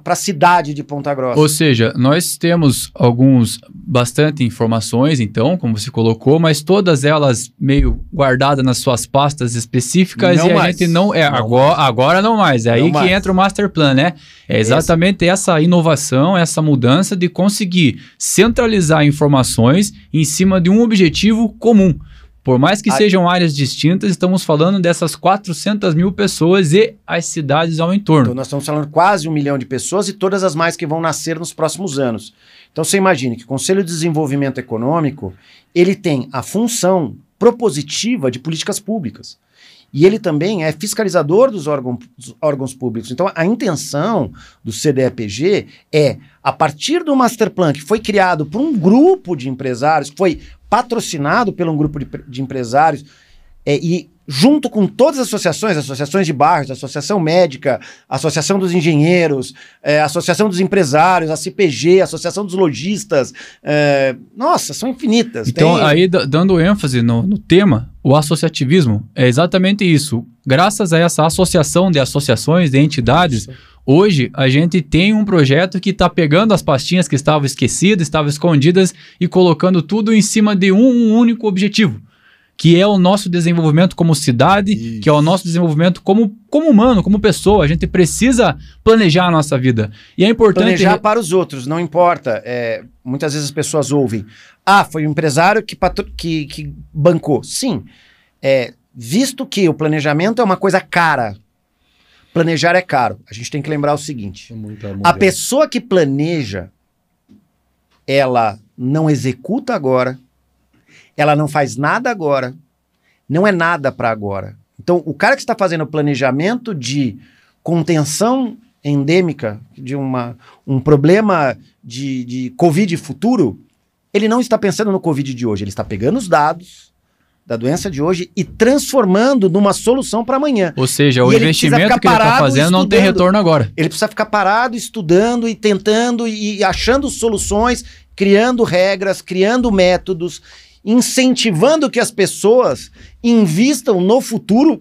[SPEAKER 3] a cidade de Ponta Grossa.
[SPEAKER 1] Ou seja, nós temos bastante informações, então, como você colocou, mas todas elas meio guardadas nas suas pastas específicas
[SPEAKER 3] não
[SPEAKER 1] e
[SPEAKER 3] mais.
[SPEAKER 1] A gente não... agora não mais. É não aí mais. Que entra o Master Plan, né? É exatamente essa inovação, essa mudança de conseguir centralizar informações em cima de um objetivo comum. Por mais que sejam áreas distintas, estamos falando dessas 400 mil pessoas e as cidades ao entorno.
[SPEAKER 3] Então nós estamos falando quase 1 milhão de pessoas e todas as mais que vão nascer nos próximos anos. Então você imagine que o Conselho de Desenvolvimento Econômico, ele tem a função propositiva de políticas públicas. E ele também é fiscalizador dos órgãos públicos. Então a intenção do CDEPG é, a partir do Master Plan, que foi criado por um grupo de empresários, que foi patrocinado por um grupo de empresários, e junto com todas as associações de bairros, a Associação Médica, a Associação dos Engenheiros, a Associação dos Empresários, a CPG, a Associação dos Lojistas, nossa, são infinitas.
[SPEAKER 1] Então, aí dando ênfase no tema, o associativismo é exatamente isso. Graças a essa associação de associações, de entidades, hoje a gente tem um projeto que está pegando as pastinhas que estavam esquecidas, estavam escondidas e colocando tudo em cima de um único objetivo. que é o nosso desenvolvimento como cidade,
[SPEAKER 3] Isso.
[SPEAKER 1] que é o nosso desenvolvimento como humano, como pessoa. A gente precisa planejar a nossa vida. E é importante...
[SPEAKER 3] Planejar para os outros, não importa. Muitas vezes as pessoas ouvem, foi o empresário que bancou. Sim, visto que o planejamento é uma coisa cara, planejar é caro. A gente tem que lembrar o seguinte, a pessoa que planeja, ela não executa agora, ela não faz nada agora, não é nada para agora. Então, o cara que está fazendo o planejamento de contenção endêmica, de um problema de Covid futuro, ele não está pensando no Covid de hoje, ele está pegando os dados da doença de hoje e transformando numa solução para amanhã.
[SPEAKER 1] Ou seja, o investimento que ele está fazendo não tem retorno agora.
[SPEAKER 3] Ele precisa ficar parado, estudando e tentando e achando soluções, criando regras, criando métodos, incentivando que as pessoas invistam no futuro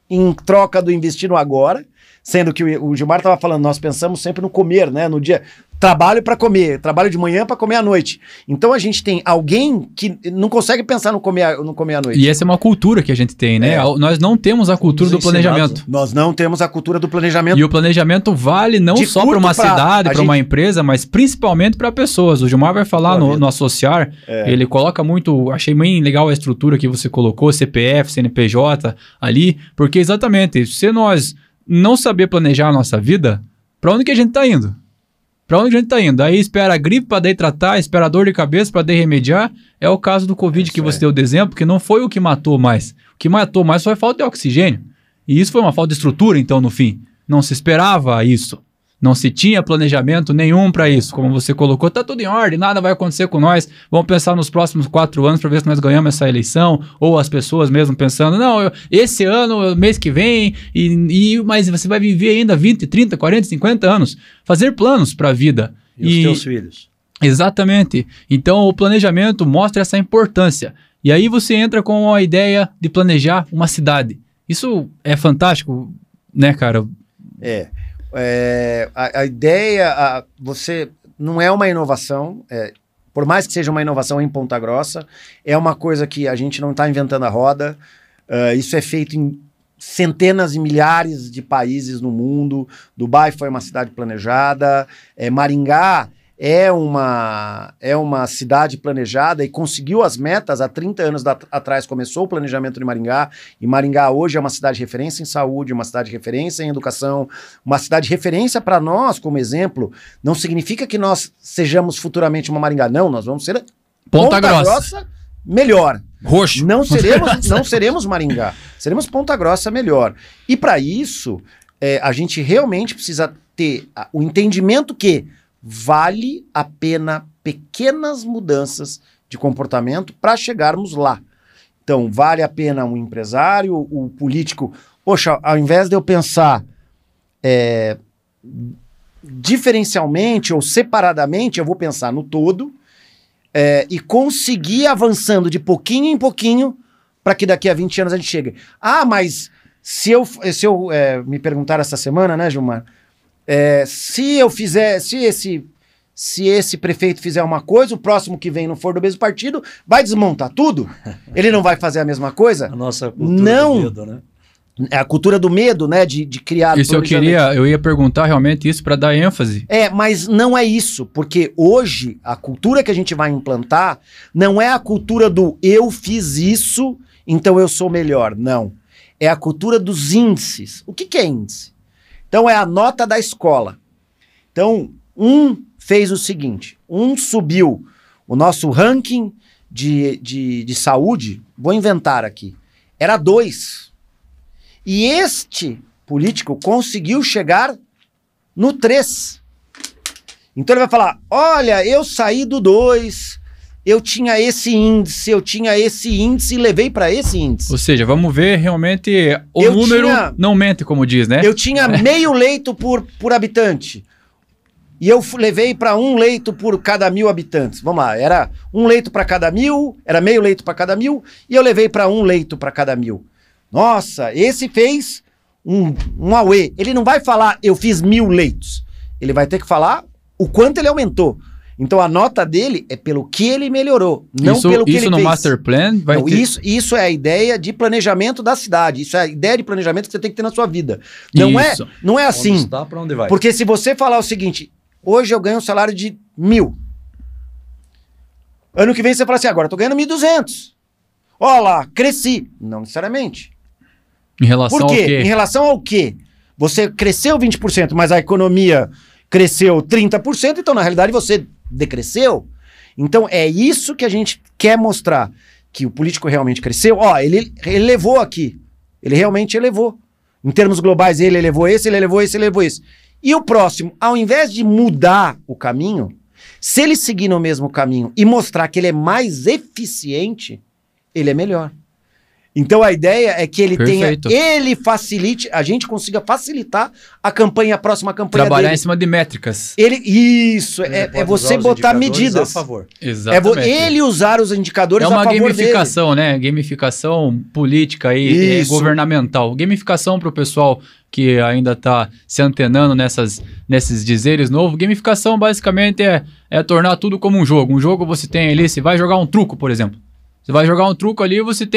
[SPEAKER 3] em troca do investir no agora, sendo que o Gilmar estava falando, nós pensamos sempre no comer, né? No dia, trabalho para comer, trabalho de manhã para comer à noite. Então a gente tem alguém que não consegue pensar no comer à noite.
[SPEAKER 1] E essa é uma cultura que a gente tem, né? Nós não temos a cultura do planejamento.
[SPEAKER 3] Nós não temos a cultura do planejamento.
[SPEAKER 1] E o planejamento vale não só para uma cidade, para uma empresa, mas principalmente para pessoas. O Gilmar vai falar no Associar, ele coloca muito, achei bem legal a estrutura que você colocou, CPF, CNPJ ali, porque exatamente, se nós não saber planejar a nossa vida, para onde que a gente está indo? Para onde a gente está indo? Aí espera a gripe para daí tratar, espera a dor de cabeça para daí remediar. É o caso do Covid que você deu de exemplo, que não foi o que matou mais. O que matou mais foi a falta de oxigênio. E isso foi uma falta de estrutura, então, no fim. Não se esperava isso. Não se tinha planejamento nenhum para isso. Como você colocou, tá tudo em ordem, nada vai acontecer com nós. Vamos pensar nos próximos 4 anos para ver se nós ganhamos essa eleição. Ou as pessoas mesmo pensando, não, esse ano, mês que vem, mas você vai viver ainda 20, 30, 40, 50 anos. Fazer planos para a vida.
[SPEAKER 2] E os teus filhos.
[SPEAKER 1] Exatamente. Então, o planejamento mostra essa importância. E aí você entra com a ideia de planejar uma cidade. Isso é fantástico, né, cara?
[SPEAKER 3] A ideia, você não é uma inovação, por mais que seja uma inovação em Ponta Grossa, é uma coisa que a gente não está inventando a roda, isso é feito em centenas e milhares de países no mundo. Dubai foi uma cidade planejada, Maringá é uma cidade planejada e conseguiu as metas há 30 anos atrás, começou o planejamento de Maringá, e Maringá hoje é uma cidade de referência em saúde, uma cidade de referência em educação, uma cidade de referência para nós, como exemplo. Não significa que nós sejamos futuramente uma Maringá, não, nós vamos ser
[SPEAKER 1] Ponta Grossa
[SPEAKER 3] melhor.
[SPEAKER 1] Roxo.
[SPEAKER 3] Não seremos Maringá, seremos Ponta Grossa melhor. E para isso, a gente realmente precisa ter o entendimento que vale a pena pequenas mudanças de comportamento para chegarmos lá. Então, vale a pena um empresário, o político... Poxa, ao invés de eu pensar diferencialmente ou separadamente, eu vou pensar no todo e conseguir avançando de pouquinho em pouquinho para que daqui a 20 anos a gente chegue. Mas se eu me perguntaram essa semana, né, Gilmar? Se esse prefeito fizer uma coisa, o próximo que vem não for do mesmo partido, vai desmontar tudo? Ele não vai fazer a mesma coisa?
[SPEAKER 2] A nossa cultura do medo, né?
[SPEAKER 3] É a cultura do medo, né? De criar...
[SPEAKER 1] Isso eu ia perguntar realmente isso para dar ênfase.
[SPEAKER 3] Mas não é isso, porque hoje a cultura que a gente vai implantar não é a cultura do eu fiz isso, então eu sou melhor. Não. É a cultura dos índices. O que é índice? Então é a nota da escola. Então, fez o seguinte, subiu o nosso ranking de saúde, vou inventar aqui, era 2. E este político conseguiu chegar no 3. Então ele vai falar, olha, eu saí do 2, eu tinha esse índice e levei para esse índice.
[SPEAKER 1] Ou seja, vamos ver realmente número não mente, como diz, né?
[SPEAKER 3] Eu tinha meio leito por habitante. E eu levei para 1 leito por cada 1.000 habitantes. Vamos lá, era 1 leito para cada 1.000, era meio leito para cada 1.000, e eu levei para 1 leito para cada 1.000. Nossa, esse fez um auê. Ele não vai falar, eu fiz 1.000 leitos. Ele vai ter que falar o quanto ele aumentou. Então a nota dele é pelo que ele melhorou, não pelo que ele fez.
[SPEAKER 1] Isso no Master Plan vai
[SPEAKER 3] não,
[SPEAKER 1] ter...
[SPEAKER 3] Isso é a ideia de planejamento da cidade. Isso é a ideia de planejamento que você tem que ter na sua vida. Não é assim.
[SPEAKER 2] Onde está, para onde vai?
[SPEAKER 3] Porque se você falar o seguinte, hoje eu ganho um salário de 1.000. Ano que vem você fala assim, agora eu tô ganhando 1.200. Olha lá, cresci. Não necessariamente.
[SPEAKER 1] Em relação
[SPEAKER 3] Por quê?
[SPEAKER 1] ao quê?
[SPEAKER 3] Em relação ao quê? Você cresceu 20%, mas a economia cresceu 30%, então na realidade você decresceu. Então é isso que a gente quer mostrar, que o político realmente cresceu. Ó, ele elevou aqui. Ele realmente elevou. Em termos globais, ele elevou esse, ele elevou esse, ele elevou esse. E o próximo, ao invés de mudar o caminho, se ele seguir no mesmo caminho e mostrar que ele é mais eficiente, ele é melhor. Então a ideia é que ele facilite, a gente consiga facilitar a próxima campanha
[SPEAKER 1] Trabalhar
[SPEAKER 3] dele.
[SPEAKER 1] Em cima de métricas.
[SPEAKER 3] É você botar medidas.
[SPEAKER 2] A favor.
[SPEAKER 1] Exatamente.
[SPEAKER 3] Ele usar os indicadores a favor dele.
[SPEAKER 1] É uma gamificação, né? Gamificação política e governamental. Gamificação para o pessoal que ainda está se antenando nesses dizeres novos. Gamificação basicamente é tornar tudo como um jogo. Um jogo você tem ali, você vai jogar um truco, por exemplo. Você vai jogar um truco ali, você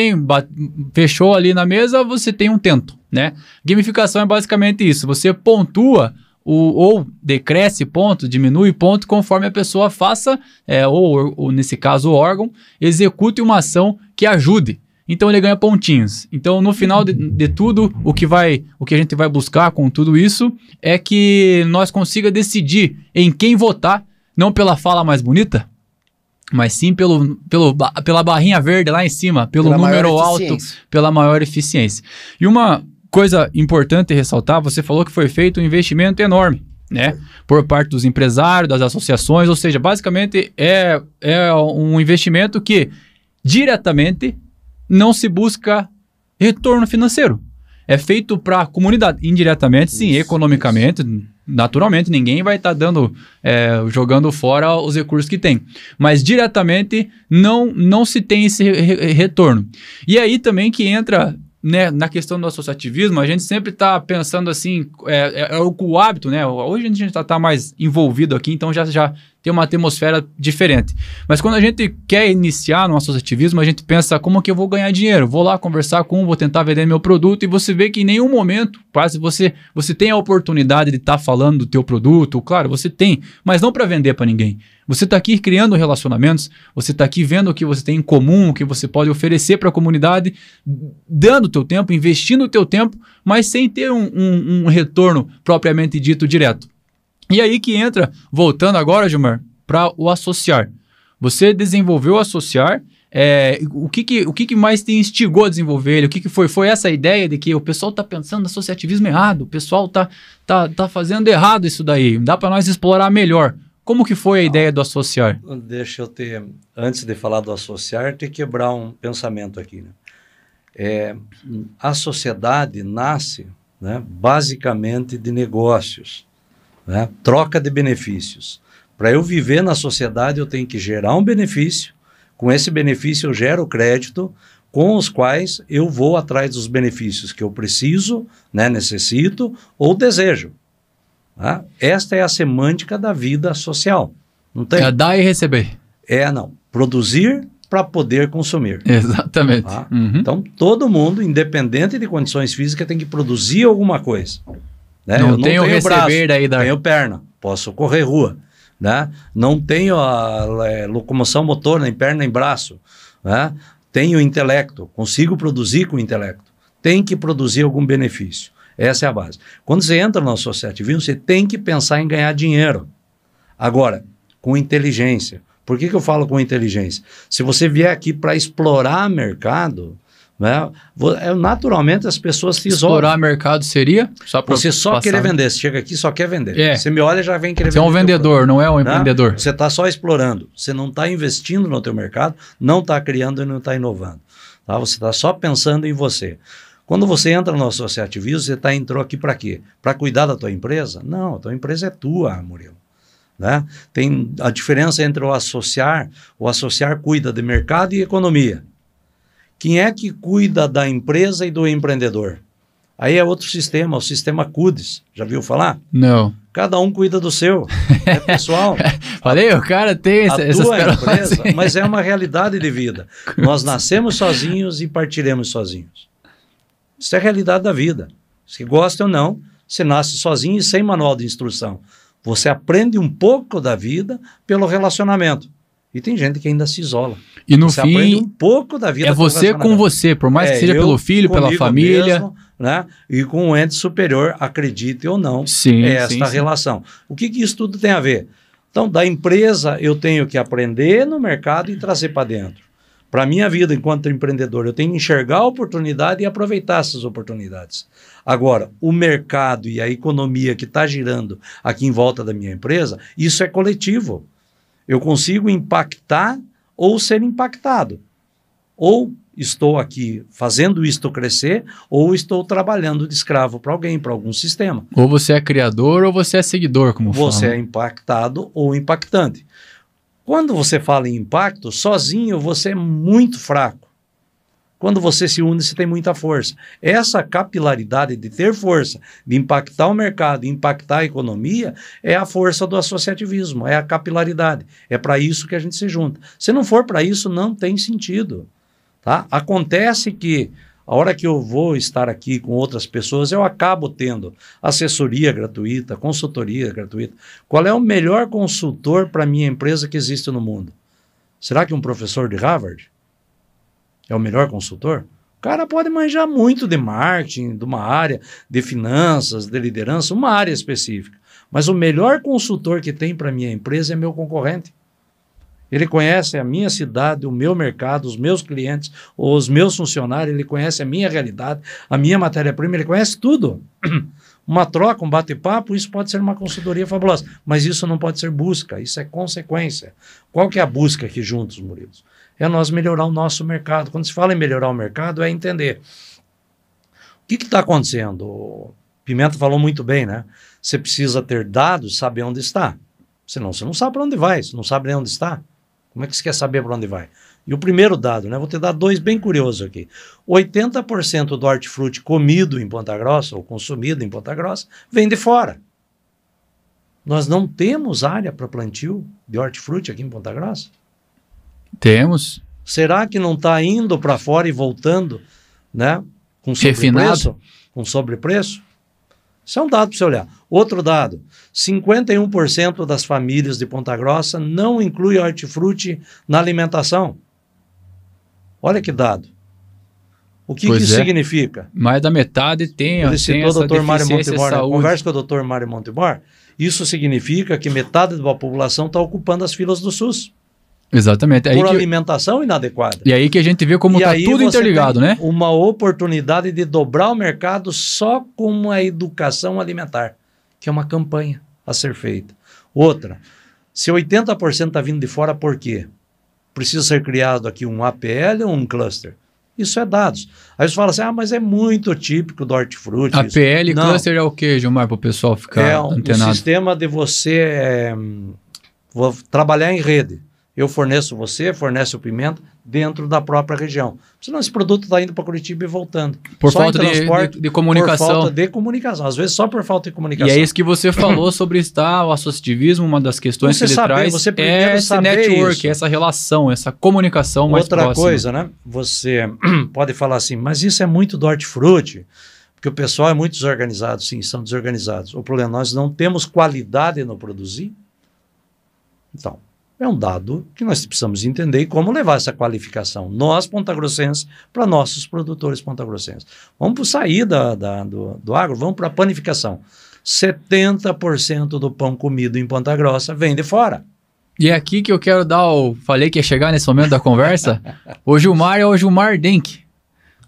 [SPEAKER 1] fechou ali na mesa, você tem um tento, né? Gamificação é basicamente isso. Você pontua ou decresce ponto, diminui ponto conforme a pessoa faça, ou nesse caso o órgão, execute uma ação que ajude. Então ele ganha pontinhos. Então no final de tudo, o que a gente vai buscar com tudo isso é que nós consiga decidir em quem votar, não pela fala mais bonita, mas sim pela barrinha verde lá em cima, pelo número alto, pela maior eficiência. E uma coisa importante ressaltar, você falou que foi feito um investimento enorme, né? Por parte dos empresários, das associações, ou seja, basicamente é um investimento que diretamente não se busca retorno financeiro. É feito para a comunidade, indiretamente, sim, economicamente, naturalmente, ninguém vai estar jogando fora os recursos que tem. Mas diretamente não se tem esse retorno. E aí também que entra, né, na questão do associativismo, a gente sempre está pensando assim, o hábito, né? Hoje a gente está mais envolvido aqui, então já tem uma atmosfera diferente. Mas quando a gente quer iniciar no associativismo, a gente pensa, como que eu vou ganhar dinheiro? Vou lá conversar vou tentar vender meu produto, e você vê que em nenhum momento, quase você tem a oportunidade de estar falando do teu produto, claro, você tem, mas não para vender para ninguém. Você está aqui criando relacionamentos, você está aqui vendo o que você tem em comum, o que você pode oferecer para a comunidade, dando o teu tempo, investindo o teu tempo, mas sem ter um retorno propriamente dito direto. E aí que entra, voltando agora, Gilmar, para o associar. Você desenvolveu o associar, o que mais te instigou a desenvolver ele? O que foi? Foi essa ideia de que o pessoal está pensando no associativismo errado, o pessoal tá fazendo errado isso daí, dá para nós explorar melhor. Como que foi a ideia do associar?
[SPEAKER 2] Deixa eu antes de falar do associar, ter que quebrar um pensamento aqui, né? A sociedade nasce, né, basicamente de negócios, né? Troca de benefícios. Para eu viver na sociedade, eu tenho que gerar um benefício. Com esse benefício, eu gero crédito, com os quais eu vou atrás dos benefícios que eu preciso, né, necessito ou desejo. Tá? Esta é a semântica da vida social. Não tem?
[SPEAKER 1] Dar e receber.
[SPEAKER 2] Não. Produzir para poder consumir.
[SPEAKER 1] Exatamente.
[SPEAKER 2] Tá? Uhum. Então, todo mundo, independente de condições físicas, tem que produzir alguma coisa. Né?
[SPEAKER 1] Não tenho receber daí dar.
[SPEAKER 2] Tenho perna, posso correr rua. Né? Não tenho a locomoção motor, nem perna, nem braço. Né? Tenho intelecto, consigo produzir com o intelecto. Tem que produzir algum benefício. Essa é a base. Quando você entra no associativismo, você tem que pensar em ganhar dinheiro. Agora, com inteligência. Por que eu falo com inteligência? Se você vier aqui para explorar mercado, né, naturalmente as pessoas se isolam.
[SPEAKER 1] Explorar mercado seria?
[SPEAKER 2] Você só querer vender. Você chega aqui e só quer vender. Você me olha e já vem querer vender.
[SPEAKER 1] Você é um vendedor, não é um empreendedor.
[SPEAKER 2] Você está só explorando. Você não está investindo no teu mercado, não está criando e não está inovando. Tá? Você está só pensando em você. Quando você entra no associativismo, você entrou aqui para quê? Para cuidar da tua empresa? Não, a tua empresa é tua, Murilo. Né? Tem a diferença entre o associar cuida de mercado e economia. Quem é que cuida da empresa e do empreendedor? Aí é outro sistema, o sistema CUDES. Já viu falar?
[SPEAKER 1] Não.
[SPEAKER 2] Cada um cuida do seu. É pessoal.
[SPEAKER 1] Falei, o cara tem essa
[SPEAKER 2] empresa, mas é uma realidade de vida. Nós nascemos sozinhos e partiremos sozinhos. Isso é a realidade da vida. Se gosta ou não, você nasce sozinho e sem manual de instrução. Você aprende um pouco da vida pelo relacionamento. E tem gente que ainda se isola.
[SPEAKER 1] E no
[SPEAKER 2] você
[SPEAKER 1] fim,
[SPEAKER 2] aprende um pouco da vida
[SPEAKER 1] é você com você, por mais que seja pelo filho, pela família.
[SPEAKER 2] Mesmo, né? E com o ente superior, acredite ou não, esta relação. O que isso tudo tem a ver? Então, da empresa, eu tenho que aprender no mercado e trazer para dentro. Para a minha vida enquanto empreendedor, eu tenho que enxergar a oportunidade e aproveitar essas oportunidades. Agora, o mercado e a economia que está girando aqui em volta da minha empresa, isso é coletivo. Eu consigo impactar ou ser impactado. Ou estou aqui fazendo isto crescer, ou estou trabalhando de escravo para alguém, para algum sistema.
[SPEAKER 1] Ou você é criador ou você é seguidor, como fala.
[SPEAKER 2] Você é impactado ou impactante. Quando você fala em impacto, sozinho você é muito fraco. Quando você se une, você tem muita força. Essa capilaridade de ter força, de impactar o mercado, impactar a economia, é a força do associativismo, é a capilaridade. É para isso que a gente se junta. Se não for para isso, não tem sentido. Tá? Acontece que a hora que eu vou estar aqui com outras pessoas, eu acabo tendo assessoria gratuita, consultoria gratuita. Qual é o melhor consultor para a minha empresa que existe no mundo? Será que um professor de Harvard é o melhor consultor? O cara pode manjar muito de marketing, de uma área de finanças, de liderança, uma área específica. Mas o melhor consultor que tem para a minha empresa é meu concorrente. Ele conhece a minha cidade, o meu mercado, os meus clientes, os meus funcionários, ele conhece a minha realidade, a minha matéria-prima, ele conhece tudo. Uma troca, um bate-papo, isso pode ser uma consultoria fabulosa, mas isso não pode ser busca, isso é consequência. Qual que é a busca aqui juntos, Murilo? É nós melhorar o nosso mercado. Quando se fala em melhorar o mercado, é entender o que está acontecendo. O Pimenta falou muito bem, né? Você precisa ter dados, saber onde está. Senão você não sabe para onde vai, você não sabe nem onde está. Como é que você quer saber para onde vai? E o primeiro dado, né? Vou te dar dois bem curiosos aqui. 80% do hortifruti comido em Ponta Grossa, ou consumido em Ponta Grossa, vem de fora. Nós não temos área para plantio de hortifruti aqui em Ponta Grossa?
[SPEAKER 1] Temos.
[SPEAKER 2] Será que não está indo para fora e voltando, né? Com sobrepreço? Com sobrepreço? Isso é um dado para você olhar. Outro dado, 51% das famílias de Ponta Grossa não inclui hortifruti na alimentação. Olha que dado. O que isso significa?
[SPEAKER 1] Mais da metade tem,
[SPEAKER 2] Ele citou o Dr. Mário Montemor.
[SPEAKER 1] Conversa
[SPEAKER 2] com o Dr. Mário Montemor. Isso significa que metade da população está ocupando as filas do SUS.
[SPEAKER 1] Exatamente.
[SPEAKER 2] Por alimentação inadequada.
[SPEAKER 1] E aí que a gente vê como está tudo interligado, né?
[SPEAKER 2] Uma oportunidade de dobrar o mercado só com uma educação alimentar, que é uma campanha a ser feita. Outra, se 80% está vindo de fora, por quê? Precisa ser criado aqui um APL ou um cluster? Isso é dados. Aí você fala assim, mas é muito típico do hortifruti.
[SPEAKER 1] APL e cluster é o quê, Gilmar, para o pessoal ficar antenado?
[SPEAKER 2] É um sistema de você trabalhar em rede. Eu forneço você, fornece o Pimenta dentro da própria região. Senão esse produto está indo para Curitiba e voltando.
[SPEAKER 1] Por falta de comunicação.
[SPEAKER 2] Por falta de comunicação. Às vezes só por falta de comunicação.
[SPEAKER 1] E é isso que você falou sobre o associativismo, uma das questões que ele traz
[SPEAKER 2] você é esse
[SPEAKER 1] network,
[SPEAKER 2] isso.
[SPEAKER 1] Essa relação, essa comunicação mais próxima.
[SPEAKER 2] Outra coisa, né? Você pode falar assim, mas isso é muito do hortifruti, porque o pessoal é muito desorganizado. Sim, são desorganizados. O problema é nós não temos qualidade no produzir. Então, é um dado que nós precisamos entender e como levar essa qualificação, nós, pontagrossenses, para nossos produtores pontagrossenses. Vamos sair do agro, vamos para a panificação. 70% do pão comido em Ponta Grossa vem de fora.
[SPEAKER 1] E é aqui que eu quero falei que ia chegar nesse momento da conversa. O Gilmar é o Gilmar Denk.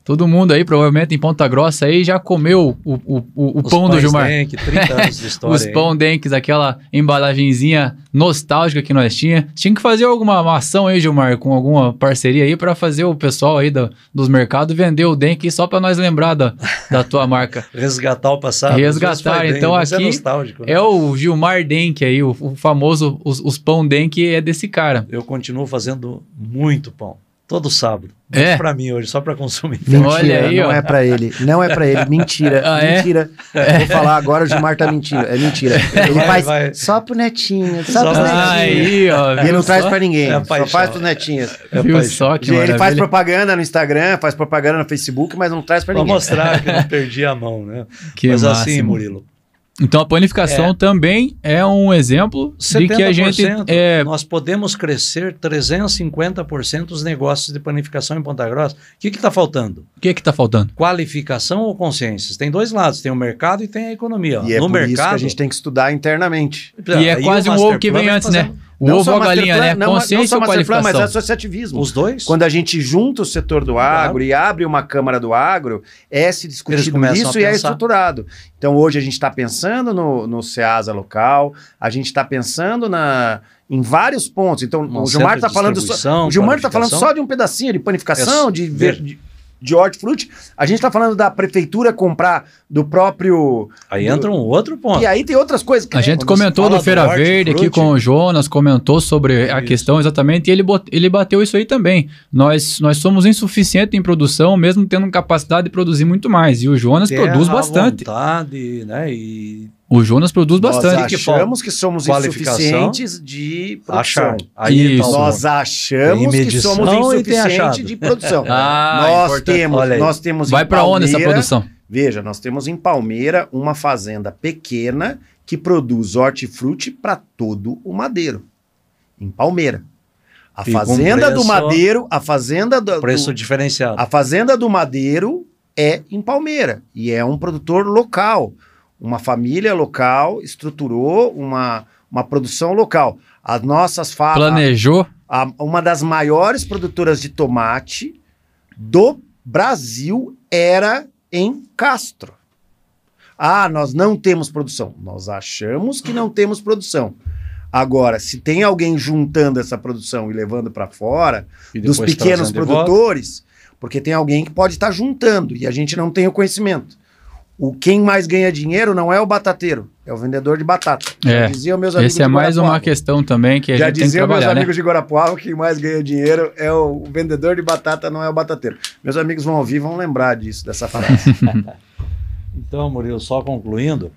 [SPEAKER 1] Todo mundo aí, provavelmente em Ponta Grossa, aí já comeu o pão do Gilmar.
[SPEAKER 2] Denk, 30 anos de história.
[SPEAKER 1] Os pão Denks, aquela embalagenzinha nostálgica que nós tinha que fazer alguma ação aí, Gilmar, com alguma parceria aí para fazer o pessoal aí dos mercados vender o Denk só para nós lembrar da tua marca.
[SPEAKER 2] Resgatar o passado.
[SPEAKER 1] Resgatar. Então aqui
[SPEAKER 2] é nostálgico, né?
[SPEAKER 1] É o Gilmar Denk aí, o famoso, os pão Denk é desse cara.
[SPEAKER 2] Eu continuo fazendo muito pão. Todo sábado.
[SPEAKER 1] É?
[SPEAKER 2] Para mim hoje, só para consumir.
[SPEAKER 3] Mentira,
[SPEAKER 1] Olha aí,
[SPEAKER 3] não
[SPEAKER 1] ó.
[SPEAKER 3] é pra ele. Não é pra ele.
[SPEAKER 1] Olha aí,
[SPEAKER 3] não
[SPEAKER 1] ó.
[SPEAKER 3] é pra ele. Não é pra ele. Mentira.
[SPEAKER 1] Ah, é?
[SPEAKER 3] Mentira. Vou falar agora, o Gilmar tá mentindo. É mentira. Ele faz só pro netinho. Só pros netinhos.
[SPEAKER 1] Aí, ó.
[SPEAKER 3] E ele não traz pra ninguém.
[SPEAKER 2] É
[SPEAKER 3] só
[SPEAKER 2] paixão.
[SPEAKER 3] faz pros netinhos.
[SPEAKER 1] Viu só que
[SPEAKER 3] Ele faz
[SPEAKER 1] maravilha.
[SPEAKER 3] propaganda no Instagram, faz propaganda no Facebook, mas não traz pra
[SPEAKER 2] Pra
[SPEAKER 3] ninguém.
[SPEAKER 2] mostrar que não perdi a mão, né?
[SPEAKER 1] Que
[SPEAKER 2] Mas assim,
[SPEAKER 1] máximo.
[SPEAKER 2] Murilo,
[SPEAKER 1] Então a panificação também é um exemplo de que a gente...
[SPEAKER 2] 70%, nós podemos crescer 350% os negócios de panificação em Ponta Grossa. O que está faltando?
[SPEAKER 1] O que está faltando?
[SPEAKER 2] Qualificação ou consciência? Tem dois lados, tem o mercado e tem a economia.
[SPEAKER 3] E é
[SPEAKER 2] no
[SPEAKER 3] por
[SPEAKER 2] mercado,
[SPEAKER 3] isso que a gente tem que estudar internamente.
[SPEAKER 1] E é quase um ovo que vem antes, né? O ovo ou a galinha, né? Consciência ou qualificação?
[SPEAKER 3] Mas é associativismo.
[SPEAKER 2] Os dois?
[SPEAKER 3] Quando a gente junta o setor do agro e abre uma câmara do agro, é se discutido isso e é estruturado. Então hoje a gente está pensando no SEASA local, a gente está pensando em vários pontos. Então o Gilmar está falando só de um pedacinho de panificação, de hortifruti. A gente está falando da prefeitura comprar do próprio...
[SPEAKER 2] Aí entra um outro ponto.
[SPEAKER 3] E aí tem outras coisas.
[SPEAKER 1] A gente comentou do Feira Verde aqui com o Jonas, comentou sobre a questão exatamente, e ele bateu isso aí também. Nós somos insuficientes em produção, mesmo tendo capacidade de produzir muito mais. E o Jonas produz bastante.
[SPEAKER 2] Vontade, né? E
[SPEAKER 1] o Jonas produz bastante.
[SPEAKER 3] Nós achamos que somos insuficientes de produção. Nós achamos que somos insuficientes de produção. Nós temos
[SPEAKER 1] Vai para onde essa produção?
[SPEAKER 3] Veja, nós temos em Palmeira uma fazenda pequena que produz hortifruti para todo o Madeiro. Em Palmeira. A fazenda do Madeiro,
[SPEAKER 2] preço diferenciado.
[SPEAKER 3] A fazenda do Madeiro é em Palmeira e é um produtor local. Uma família local estruturou uma produção local. As nossas
[SPEAKER 1] planejou.
[SPEAKER 3] Uma das maiores produtoras de tomate do Brasil era em Castro. Nós não temos produção. Nós achamos que não temos produção. Agora, se tem alguém juntando essa produção e levando para fora, dos pequenos produtores, porque tem alguém que pode estar juntando e a gente não tem o conhecimento. Quem mais ganha dinheiro não é o batateiro, é o vendedor de batata. Já diziam meus amigos
[SPEAKER 1] esse é mais uma questão também que a gente tem que trabalhar,
[SPEAKER 3] Já diziam meus amigos de Guarapuava, quem mais ganha dinheiro é o vendedor de batata, não é o batateiro. Meus amigos vão ouvir, vão lembrar disso, dessa frase.
[SPEAKER 2] Então, Murilo, só concluindo,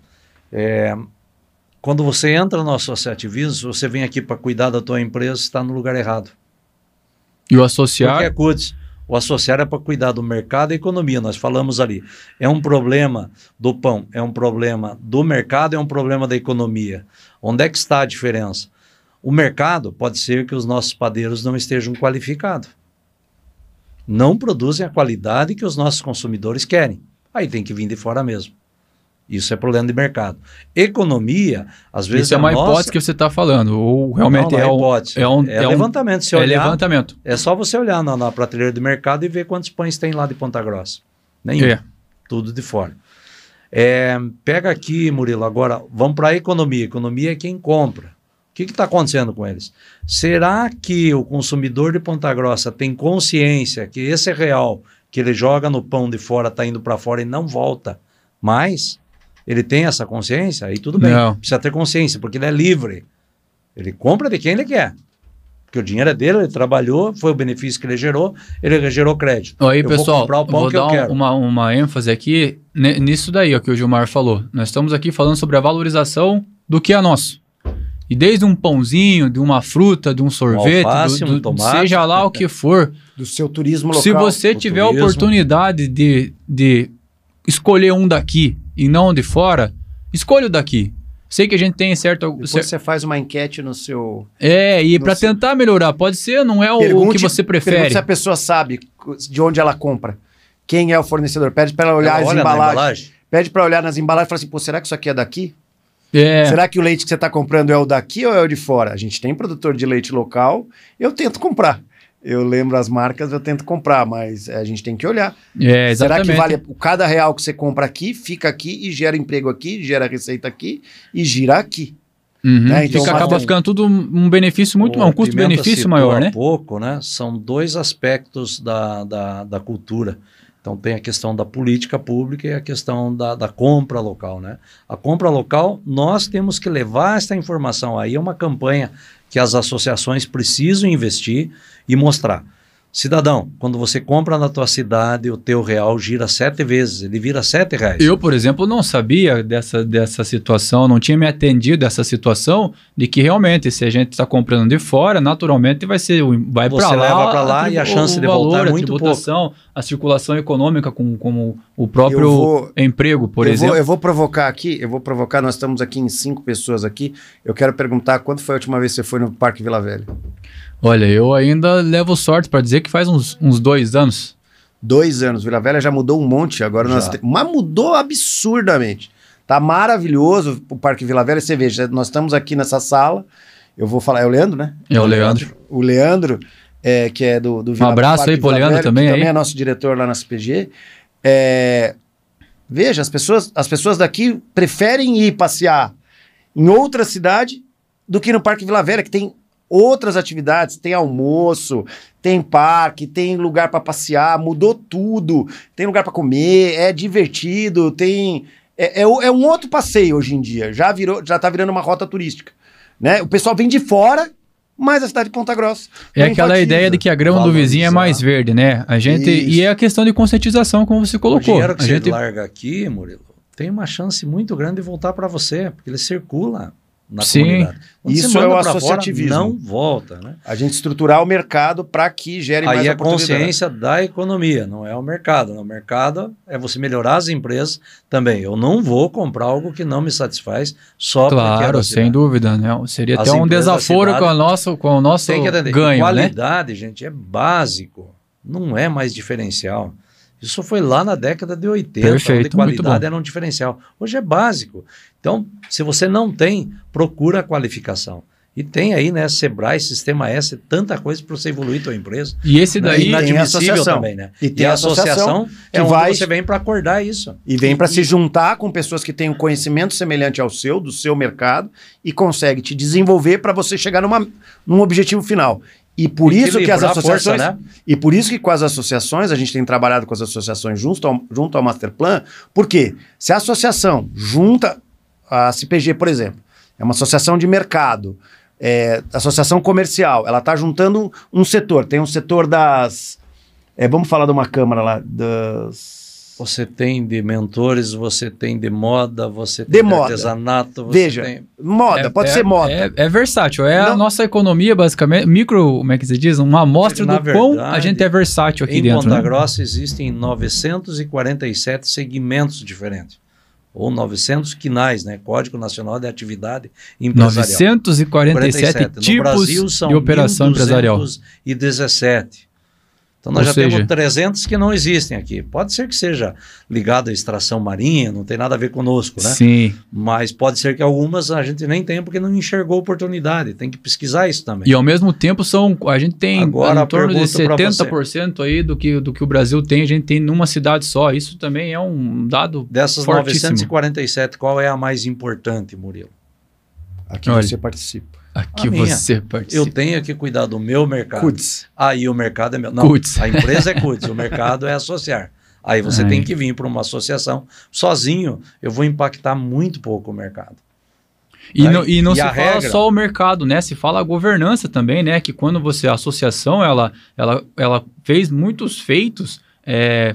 [SPEAKER 2] quando você entra no associativismo, você vem aqui para cuidar da tua empresa, está no lugar errado.
[SPEAKER 1] E o associar...
[SPEAKER 2] Porque é CUTS. O associar é para cuidar do mercado e economia, nós falamos ali. É um problema do pão, é um problema do mercado, é um problema da economia. Onde é que está a diferença? O mercado pode ser que os nossos padeiros não estejam qualificados. Não produzem a qualidade que os nossos consumidores querem. Aí tem que vir de fora mesmo. Isso é problema de mercado. Economia, às vezes...
[SPEAKER 1] Isso é uma hipótese que você está falando, ou realmente
[SPEAKER 2] é hipótese. É levantamento. Se olhar,
[SPEAKER 1] levantamento.
[SPEAKER 2] É só você olhar na prateleira do mercado e ver quantos pães tem lá de Ponta Grossa. Nenhum. Tudo de fora. Pega aqui, Murilo, agora vamos para a economia. Economia é quem compra. O que está acontecendo com eles? Será que o consumidor de Ponta Grossa tem consciência que esse real que ele joga no pão de fora está indo para fora e não volta mais? Ele tem essa consciência? Aí tudo bem.
[SPEAKER 1] Não.
[SPEAKER 2] Precisa ter consciência, porque ele é livre. Ele compra de quem ele quer. Porque o dinheiro é dele, ele trabalhou, foi o benefício que ele gerou crédito.
[SPEAKER 1] Aí, pessoal,
[SPEAKER 2] vou dar
[SPEAKER 1] uma ênfase aqui nisso daí, ó, que o Gilmar falou. Nós estamos aqui falando sobre a valorização do que é nosso. E desde um pãozinho, de uma fruta, de um sorvete,
[SPEAKER 2] alface, um tomate,
[SPEAKER 1] seja lá o que for.
[SPEAKER 3] Do seu turismo local.
[SPEAKER 1] Se você tiver a oportunidade de escolher um daqui e não de fora, escolha o daqui. Sei que a gente tem certo...
[SPEAKER 3] Depois você faz uma enquete no seu...
[SPEAKER 1] e para tentar melhorar, pode ser, não é o que você prefere.
[SPEAKER 3] Pergunte se a pessoa sabe de onde ela compra. Quem é o fornecedor. Pede para ela olhar as embalagens. Pede para olhar nas embalagens e fala assim, pô, será que isso aqui é daqui? Será que o leite que você está comprando é o daqui ou é o de fora? A gente tem produtor de leite local, eu tento comprar. Eu lembro as marcas, eu tento comprar, mas a gente tem que olhar. Será que vale cada real que você compra aqui, fica aqui e gera emprego aqui, gera receita aqui e gira aqui?
[SPEAKER 1] Né? Então, acaba ficando tudo um benefício muito maior, um custo-benefício maior, né?
[SPEAKER 2] Pouco, né? São dois aspectos da cultura. Então tem a questão da política pública e a questão da compra local, né? A compra local, nós temos que levar essa informação aí, é uma campanha que as associações precisam investir e mostrar. Cidadão, quando você compra na tua cidade, o teu real gira 7 vezes, ele vira R$7.
[SPEAKER 1] Eu, por exemplo, não sabia dessa situação, não tinha me atendido essa situação de que realmente, se a gente está comprando de fora, naturalmente vai para lá.
[SPEAKER 2] Você leva para lá e a chance de voltar é muito pouco.
[SPEAKER 1] A circulação econômica com o próprio emprego, por exemplo.
[SPEAKER 3] Eu vou provocar, nós estamos aqui em 5 pessoas aqui, eu quero perguntar, quando foi a última vez que você foi no Parque Vila Velha?
[SPEAKER 1] Olha, eu ainda levo sorte para dizer que faz uns 2 anos.
[SPEAKER 3] 2 anos. Vila Velha já mudou um monte agora. Mas mudou absurdamente. Tá maravilhoso o Parque Vila Velha. Você veja, nós estamos aqui nessa sala. Eu vou falar, é o Leandro, né?
[SPEAKER 1] É o Leandro.
[SPEAKER 3] O Leandro, que é do Vila
[SPEAKER 1] Um abraço
[SPEAKER 3] Parque
[SPEAKER 1] aí pro Leandro
[SPEAKER 3] Velha,
[SPEAKER 1] também.
[SPEAKER 3] Que
[SPEAKER 1] aí.
[SPEAKER 3] também é nosso diretor lá na CPG. Veja, as pessoas daqui preferem ir passear em outra cidade do que no Parque Vila Velha, que tem outras atividades, tem almoço, tem parque, tem lugar para passear, mudou tudo, tem lugar para comer, é divertido, é um outro passeio hoje em dia, já tá virando uma rota turística, né? O pessoal vem de fora, mas a cidade de Ponta Grossa
[SPEAKER 1] é aquela ideia de que a grama do vizinho é mais verde, né? E é a questão de conscientização, como você colocou.
[SPEAKER 2] O dinheiro que você larga aqui, Murilo, tem uma chance muito grande de voltar para você, porque ele circula na comunidade. Quando
[SPEAKER 3] isso é o associativismo.
[SPEAKER 2] Fora, não volta, né?
[SPEAKER 3] A gente estruturar o mercado para que gere mais oportunidade.
[SPEAKER 2] Aí é consciência da economia, não é o mercado. O mercado é você melhorar as empresas também. Eu não vou comprar algo que não me satisfaz só porque
[SPEAKER 1] Claro, sem dúvida, né? Seria até um desaforo com o nosso
[SPEAKER 2] tem que entender,
[SPEAKER 1] ganho,
[SPEAKER 2] qualidade, gente, é básico. Não é mais diferencial. Isso foi lá na década de 80,
[SPEAKER 1] Perfeito,
[SPEAKER 2] onde qualidade era um diferencial. Hoje é básico. Então, se você não tem, procura a qualificação. E tem aí, né, Sebrae, Sistema S, tanta coisa para você evoluir tua empresa.
[SPEAKER 1] E esse daí...
[SPEAKER 2] Inadmissível também, né?
[SPEAKER 3] E tem a associação
[SPEAKER 2] é onde você vem para acordar isso.
[SPEAKER 3] E vem para se juntar com pessoas que têm um conhecimento semelhante ao seu, do seu mercado, e consegue te desenvolver para você chegar num objetivo final. E por isso que as associações,
[SPEAKER 2] força, né?
[SPEAKER 3] E por isso que com as associações, a gente tem trabalhado com as associações junto ao Masterplan, porque se a associação junta, a CPG, por exemplo, é uma associação de mercado, associação comercial, ela está juntando um setor, tem um setor das... vamos falar de uma câmara lá, das...
[SPEAKER 2] Você tem de mentores, você tem de moda, você tem de artesanato. Você
[SPEAKER 3] Veja,
[SPEAKER 2] tem...
[SPEAKER 3] moda, pode ser moda.
[SPEAKER 1] É versátil, a nossa economia basicamente, como é que se diz? Uma amostra do quão a gente é versátil aqui dentro.
[SPEAKER 2] Em Ponta Grossa existem 947 segmentos diferentes. Ou 900 quinais, né? Código Nacional de Atividade Empresarial.
[SPEAKER 1] 947 tipos
[SPEAKER 2] no Brasil, são
[SPEAKER 1] de operação empresarial.
[SPEAKER 2] 1.217. Então nós temos 300 que não existem aqui. Pode ser que seja ligado à extração marinha, não tem nada a ver conosco, né?
[SPEAKER 1] Sim.
[SPEAKER 2] Mas pode ser que algumas a gente nem tenha porque não enxergou oportunidade. Tem que pesquisar isso também.
[SPEAKER 1] E ao mesmo tempo a gente tem
[SPEAKER 2] agora,
[SPEAKER 1] em torno de 70% aí do que o Brasil tem, a gente tem numa cidade só. Isso também é um dado
[SPEAKER 2] Dessas
[SPEAKER 1] fortíssimo.
[SPEAKER 2] 947, qual é a mais importante, Murilo?
[SPEAKER 3] Aqui você participa.
[SPEAKER 1] Aqui você participa.
[SPEAKER 2] Eu tenho que cuidar do meu mercado.
[SPEAKER 3] Cudes.
[SPEAKER 2] Aí o mercado é meu. Não,
[SPEAKER 1] Cudes.
[SPEAKER 2] A empresa é Cudes, o mercado é associar. Aí você tem que vir para uma associação. Sozinho, eu vou impactar muito pouco o mercado.
[SPEAKER 1] E não se fala só o mercado, né? Se fala a governança também, né? Que quando a associação, ela fez muitos feitos. É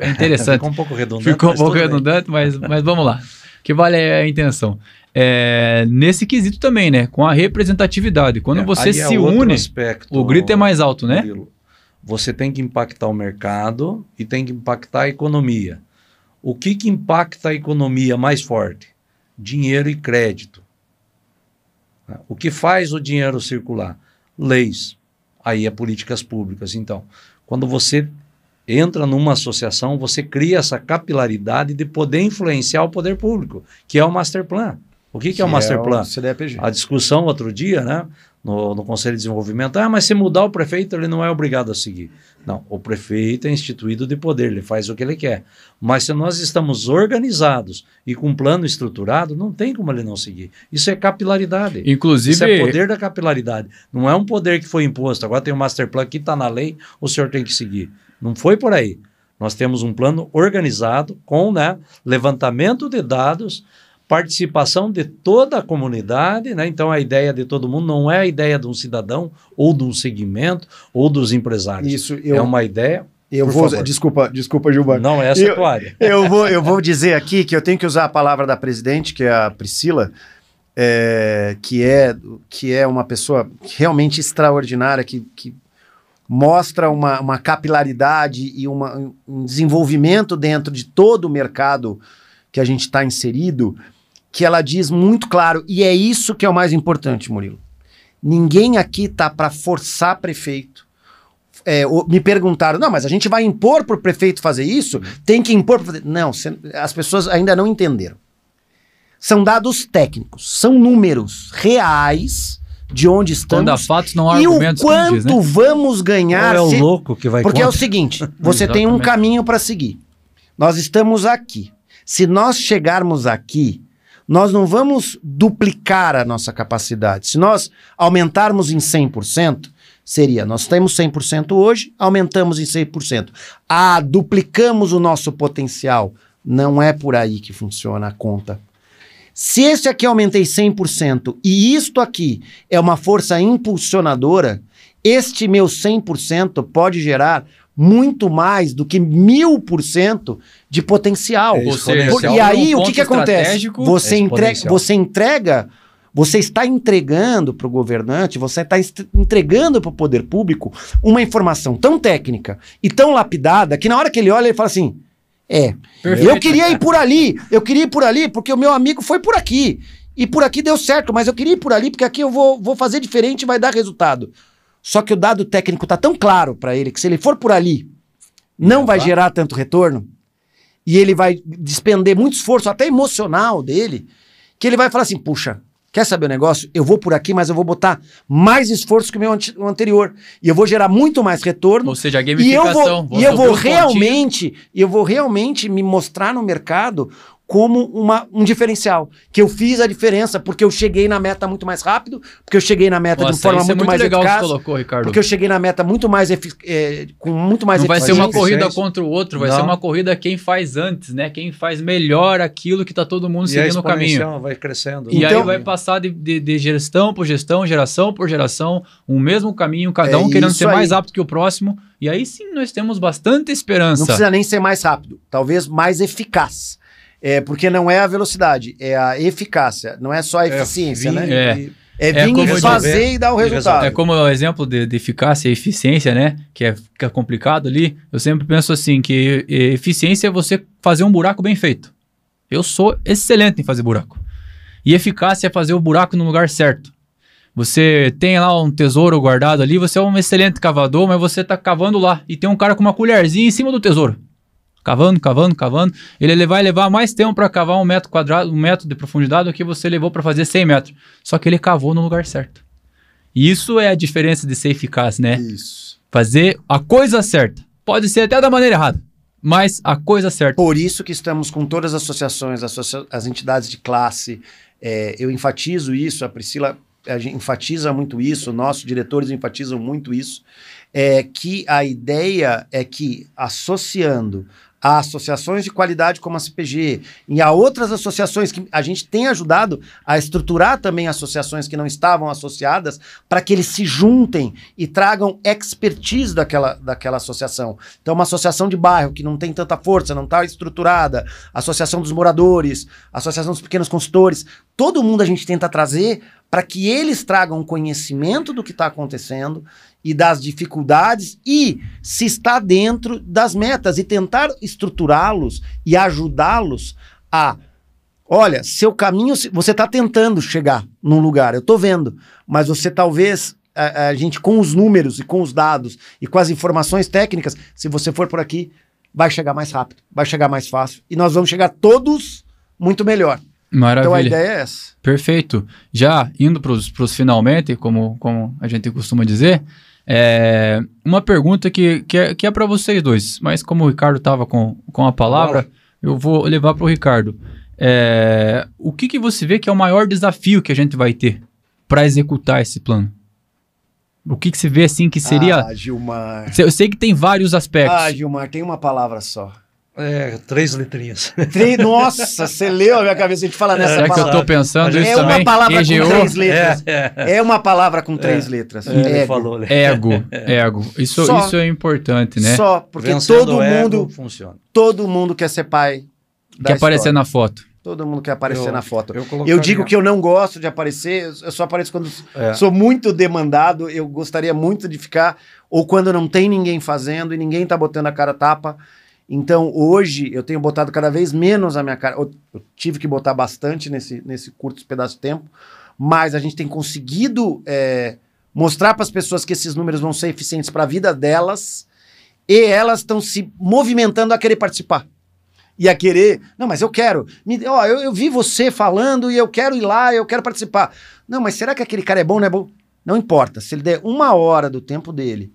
[SPEAKER 1] interessante.
[SPEAKER 2] Ficou um pouco redundante.
[SPEAKER 1] Ficou um pouco redundante, mas vamos lá. Que vale a intenção. Nesse quesito também, né? Com a representatividade. Quando você se une, o grito é mais alto, né?
[SPEAKER 2] Você tem que impactar o mercado e tem que impactar a economia. O que impacta a economia mais forte? Dinheiro e crédito. O que faz o dinheiro circular? Leis. Aí é políticas públicas. Então, quando você entra numa associação, você cria essa capilaridade de poder influenciar o poder público, que é o Masterplan. O que é o Masterplan? A discussão outro dia, né, no Conselho de Desenvolvimento, mas se mudar o prefeito, ele não é obrigado a seguir. Não, o prefeito é instituído de poder, ele faz o que ele quer. Mas se nós estamos organizados e com um plano estruturado, não tem como ele não seguir. Isso é capilaridade.
[SPEAKER 1] Inclusive...
[SPEAKER 2] Isso é poder da capilaridade. Não é um poder que foi imposto. Agora tem o Masterplan que está na lei, o senhor tem que seguir. Não foi por aí. Nós temos um plano organizado com, né, levantamento de dados participação de toda a comunidade, né? Então a ideia de todo mundo não é a ideia de um cidadão ou de um segmento ou dos empresários.
[SPEAKER 3] Isso,
[SPEAKER 2] é uma ideia...
[SPEAKER 3] Desculpa, Gilmar.
[SPEAKER 2] Não, essa é a tua área.
[SPEAKER 3] Eu vou dizer aqui que eu tenho que usar a palavra da presidente, que é a Priscila, que é uma pessoa realmente extraordinária, que mostra uma capilaridade e um desenvolvimento dentro de todo o mercado que a gente está inserido, que ela diz muito claro, e é isso que é o mais importante, Murilo. Ninguém aqui está para forçar prefeito. Me perguntaram, não, mas a gente vai impor para o prefeito fazer isso? Tem que impor para fazer... Não, as pessoas ainda não entenderam. São dados técnicos, são números reais de onde estamos.
[SPEAKER 1] Quando há fatos, não há
[SPEAKER 3] e
[SPEAKER 1] argumentos.
[SPEAKER 3] O quanto diz, né? Vamos ganhar...
[SPEAKER 2] Qual é o louco que vai
[SPEAKER 3] Porque
[SPEAKER 2] contra?
[SPEAKER 3] É o seguinte, você tem um caminho para seguir. Nós estamos aqui. Se nós chegarmos aqui, nós não vamos duplicar a nossa capacidade. Se nós aumentarmos em 100%, seria, nós temos 100% hoje, aumentamos em 100%. Duplicamos o nosso potencial. Não é por aí que funciona a conta. Se esse aqui aumentei 100% e isto aqui é uma força impulsionadora, este meu 100% pode gerar muito mais do que 1000% de potencial. E aí, o que acontece? Você está entregando para o governante, você está entregando para o poder público uma informação tão técnica e tão lapidada que na hora que ele olha, ele fala assim, perfeito. Eu queria ir por ali porque o meu amigo foi por aqui. E por aqui deu certo, mas eu queria ir por ali porque aqui eu vou fazer diferente e vai dar resultado. Só que o dado técnico está tão claro para ele que se ele for por ali, não vai gerar tanto retorno e ele vai despender muito esforço, até emocional dele, que ele vai falar assim, puxa, quer saber o negócio? Eu vou por aqui, mas eu vou botar mais esforço que o meu anterior. E eu vou gerar muito mais retorno.
[SPEAKER 1] Ou seja, a gamificação.
[SPEAKER 3] E eu vou realmente me mostrar no mercado como um diferencial. Que eu fiz a diferença porque eu cheguei na meta muito mais rápido, porque eu cheguei na meta de forma muito mais
[SPEAKER 1] legal
[SPEAKER 3] eficaz.
[SPEAKER 1] Que colocou, Ricardo.
[SPEAKER 3] Porque eu cheguei na meta muito mais com muito mais
[SPEAKER 1] Não vai ser uma corrida contra o outro, vai ser uma corrida quem faz antes, né? Quem faz melhor aquilo que tá todo mundo seguindo o caminho.
[SPEAKER 2] Vai crescendo.
[SPEAKER 1] E aí vai passar de gestão por gestão, geração por geração, um mesmo caminho, cada um querendo ser mais rápido que o próximo. E aí sim nós temos bastante esperança.
[SPEAKER 3] Não precisa nem ser mais rápido, talvez mais eficaz. Porque não é a velocidade, é a eficácia, não é só a eficiência, né? Vir e fazer e dar o resultado.
[SPEAKER 1] É como o exemplo de eficácia e eficiência, né? Que fica complicado ali. Eu sempre penso assim, que eficiência é você fazer um buraco bem feito. Eu sou excelente em fazer buraco. E eficácia é fazer o buraco no lugar certo. Você tem lá um tesouro guardado ali, você é um excelente cavador, mas você tá cavando lá e tem um cara com uma colherzinha em cima do tesouro. Cavando. Ele vai levar mais tempo para cavar 1 metro quadrado, 1 metro de profundidade do que você levou para fazer 100 metros. Só que ele cavou no lugar certo. E isso é a diferença de ser eficaz, né?
[SPEAKER 3] Isso.
[SPEAKER 1] Fazer a coisa certa. Pode ser até da maneira errada, mas a coisa certa.
[SPEAKER 3] Por isso que estamos com todas as associações, as entidades de classe. Eu enfatizo isso, a Priscila enfatiza muito isso, nossos diretores enfatizam muito isso, que a ideia é que associando a associações de qualidade como a CPG e a outras associações que a gente tem ajudado a estruturar também associações que não estavam associadas para que eles se juntem e tragam expertise daquela associação. Então, uma associação de bairro que não tem tanta força, não está estruturada, associação dos moradores, associação dos pequenos consultores, todo mundo a gente tenta trazer para que eles tragam conhecimento do que está acontecendo e das dificuldades e se está dentro das metas e tentar estruturá-los e ajudá-los a... Olha, seu caminho, você está tentando chegar num lugar, eu estou vendo, mas você talvez, a gente com os números e com os dados e com as informações técnicas, se você for por aqui, vai chegar mais rápido, vai chegar mais fácil e nós vamos chegar todos muito melhor.
[SPEAKER 1] Maravilha.
[SPEAKER 3] Então a ideia é essa.
[SPEAKER 1] Perfeito. Já indo para os finalmente, como a gente costuma dizer, uma pergunta que é para vocês dois, mas como o Ricardo estava com a palavra, eu vou levar para o Ricardo. O que você vê que é o maior desafio que a gente vai ter para executar esse plano? O que você vê assim que seria...
[SPEAKER 3] Gilmar.
[SPEAKER 1] Eu sei que tem vários aspectos.
[SPEAKER 3] Gilmar, tem uma palavra só.
[SPEAKER 2] 3 letrinhas.
[SPEAKER 3] Nossa, você leu a minha cabeça, a gente fala nessa
[SPEAKER 1] palavra.
[SPEAKER 3] palavra.
[SPEAKER 1] Que eu tô pensando isso também.
[SPEAKER 3] Uma palavra
[SPEAKER 1] EGO.
[SPEAKER 3] com 3 letras. É uma palavra com 3 letras.
[SPEAKER 2] Ele falou, né?
[SPEAKER 1] Ego. Isso é importante, né?
[SPEAKER 3] Só, porque todo mundo quer ser pai.
[SPEAKER 1] Quer aparecer na foto.
[SPEAKER 3] Todo mundo quer aparecer na foto. Eu digo que eu não gosto de aparecer, eu só apareço quando sou muito demandado, eu gostaria muito de ficar, ou quando não tem ninguém fazendo e ninguém tá botando a cara a tapa. Então, hoje, eu tenho botado cada vez menos a minha cara. Eu tive que botar bastante nesse curto pedaço de tempo, mas a gente tem conseguido mostrar para as pessoas que esses números vão ser eficientes para a vida delas, e elas estão se movimentando a querer participar. E a querer, não, mas eu quero. Eu vi você falando e eu quero ir lá, eu quero participar. Não, mas será que aquele cara é bom, não é bom? Não importa. Se ele der 1 hora do tempo dele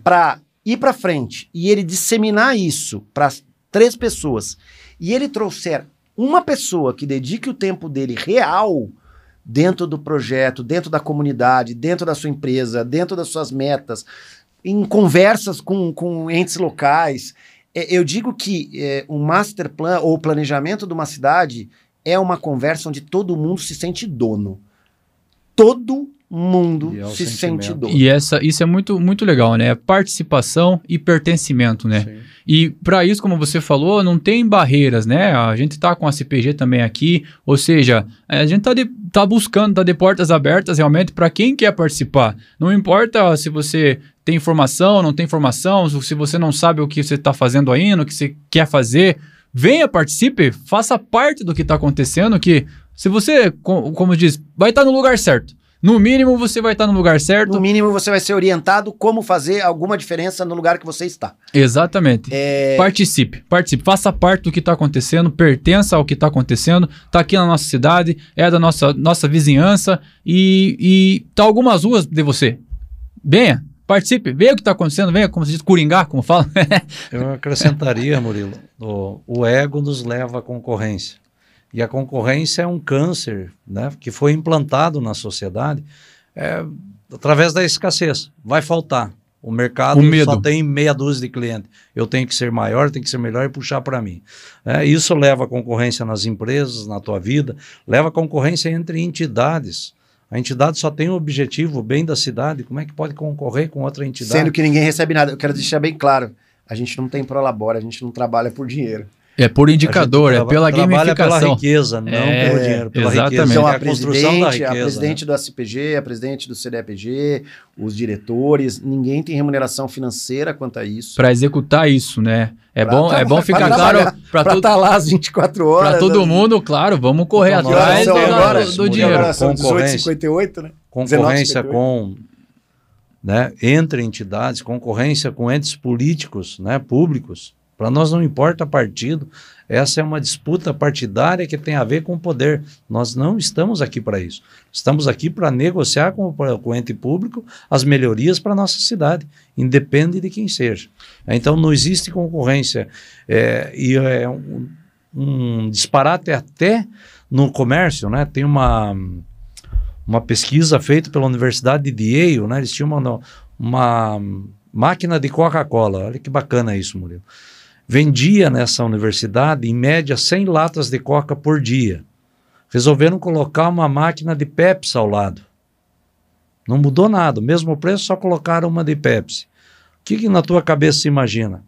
[SPEAKER 3] para ir para frente e ele disseminar isso para 3 pessoas e ele trouxer uma pessoa que dedique o tempo dele real dentro do projeto, dentro da comunidade, dentro da sua empresa, dentro das suas metas, em conversas com entes locais. Eu digo que o master plan ou o planejamento de uma cidade é uma conversa onde todo mundo se sente dono. Todo mundo se sente dono.
[SPEAKER 1] E isso é muito, muito legal, né? Tá e pertencimento, né? Sim. E para isso, como você falou, não tem barreiras, né? A gente tá com a CPG também aqui, ou seja, a gente tá buscando, tá de portas abertas realmente para quem quer participar. Não importa se você tem informação, não tem informação, se você não sabe o que você está fazendo ainda, o que você quer fazer, venha, participe, faça parte do que está acontecendo, que se você, como diz, vai estar no lugar certo. No mínimo, você vai estar no lugar certo.
[SPEAKER 3] No mínimo, você vai ser orientado como fazer alguma diferença no lugar que você está.
[SPEAKER 1] Exatamente. Participe. Faça parte do que está acontecendo, pertença ao que está acontecendo, está aqui na nossa cidade, é da nossa vizinhança e tá algumas ruas de você. Venha. Participe, veja o que está acontecendo, venha, como se diz, coringar, como fala.
[SPEAKER 2] Eu acrescentaria, Murilo, o ego nos leva à concorrência. E a concorrência é um câncer, né, que foi implantado na sociedade através da escassez. Vai faltar. O mercado só tem meia dúzia de clientes. Eu tenho que ser maior, tenho que ser melhor e puxar para mim. Isso leva a concorrência nas empresas, na tua vida, leva a concorrência entre entidades. A entidade só tem o objetivo, o bem da cidade. Como é que pode concorrer com outra entidade?
[SPEAKER 3] Sendo que ninguém recebe nada. Eu quero deixar bem claro. A gente não tem prolabore, a gente não trabalha por dinheiro.
[SPEAKER 1] É por indicador, é pela gamificação.
[SPEAKER 2] Trabalha pela riqueza, não pelo dinheiro, pela riqueza.
[SPEAKER 3] Então, a presidente do SPG, a presidente do CDEPG, os diretores, ninguém tem remuneração financeira quanto a isso.
[SPEAKER 1] Para executar isso, né? É bom ficar claro
[SPEAKER 3] para estar lá às 24 horas.
[SPEAKER 1] Para todo mundo, claro, vamos correr atrás do dinheiro.
[SPEAKER 3] Agora são 18,58, né?
[SPEAKER 2] Concorrência entre entidades, concorrência com entes políticos, né, públicos. Para nós não importa partido, essa é uma disputa partidária que tem a ver com o poder. Nós não estamos aqui para isso. Estamos aqui para negociar com o ente público as melhorias para a nossa cidade, independe de quem seja. Então não existe concorrência. E é um disparate até no comércio, né? Tem uma pesquisa feita pela Universidade de Yale, né? Eles tinham uma máquina de Coca-Cola. Olha que bacana isso, Murilo. Vendia nessa universidade, em média, 100 latas de Coca por dia. Resolveram colocar uma máquina de Pepsi ao lado. Não mudou nada, o mesmo preço, só colocaram uma de Pepsi. O que na tua cabeça se imagina?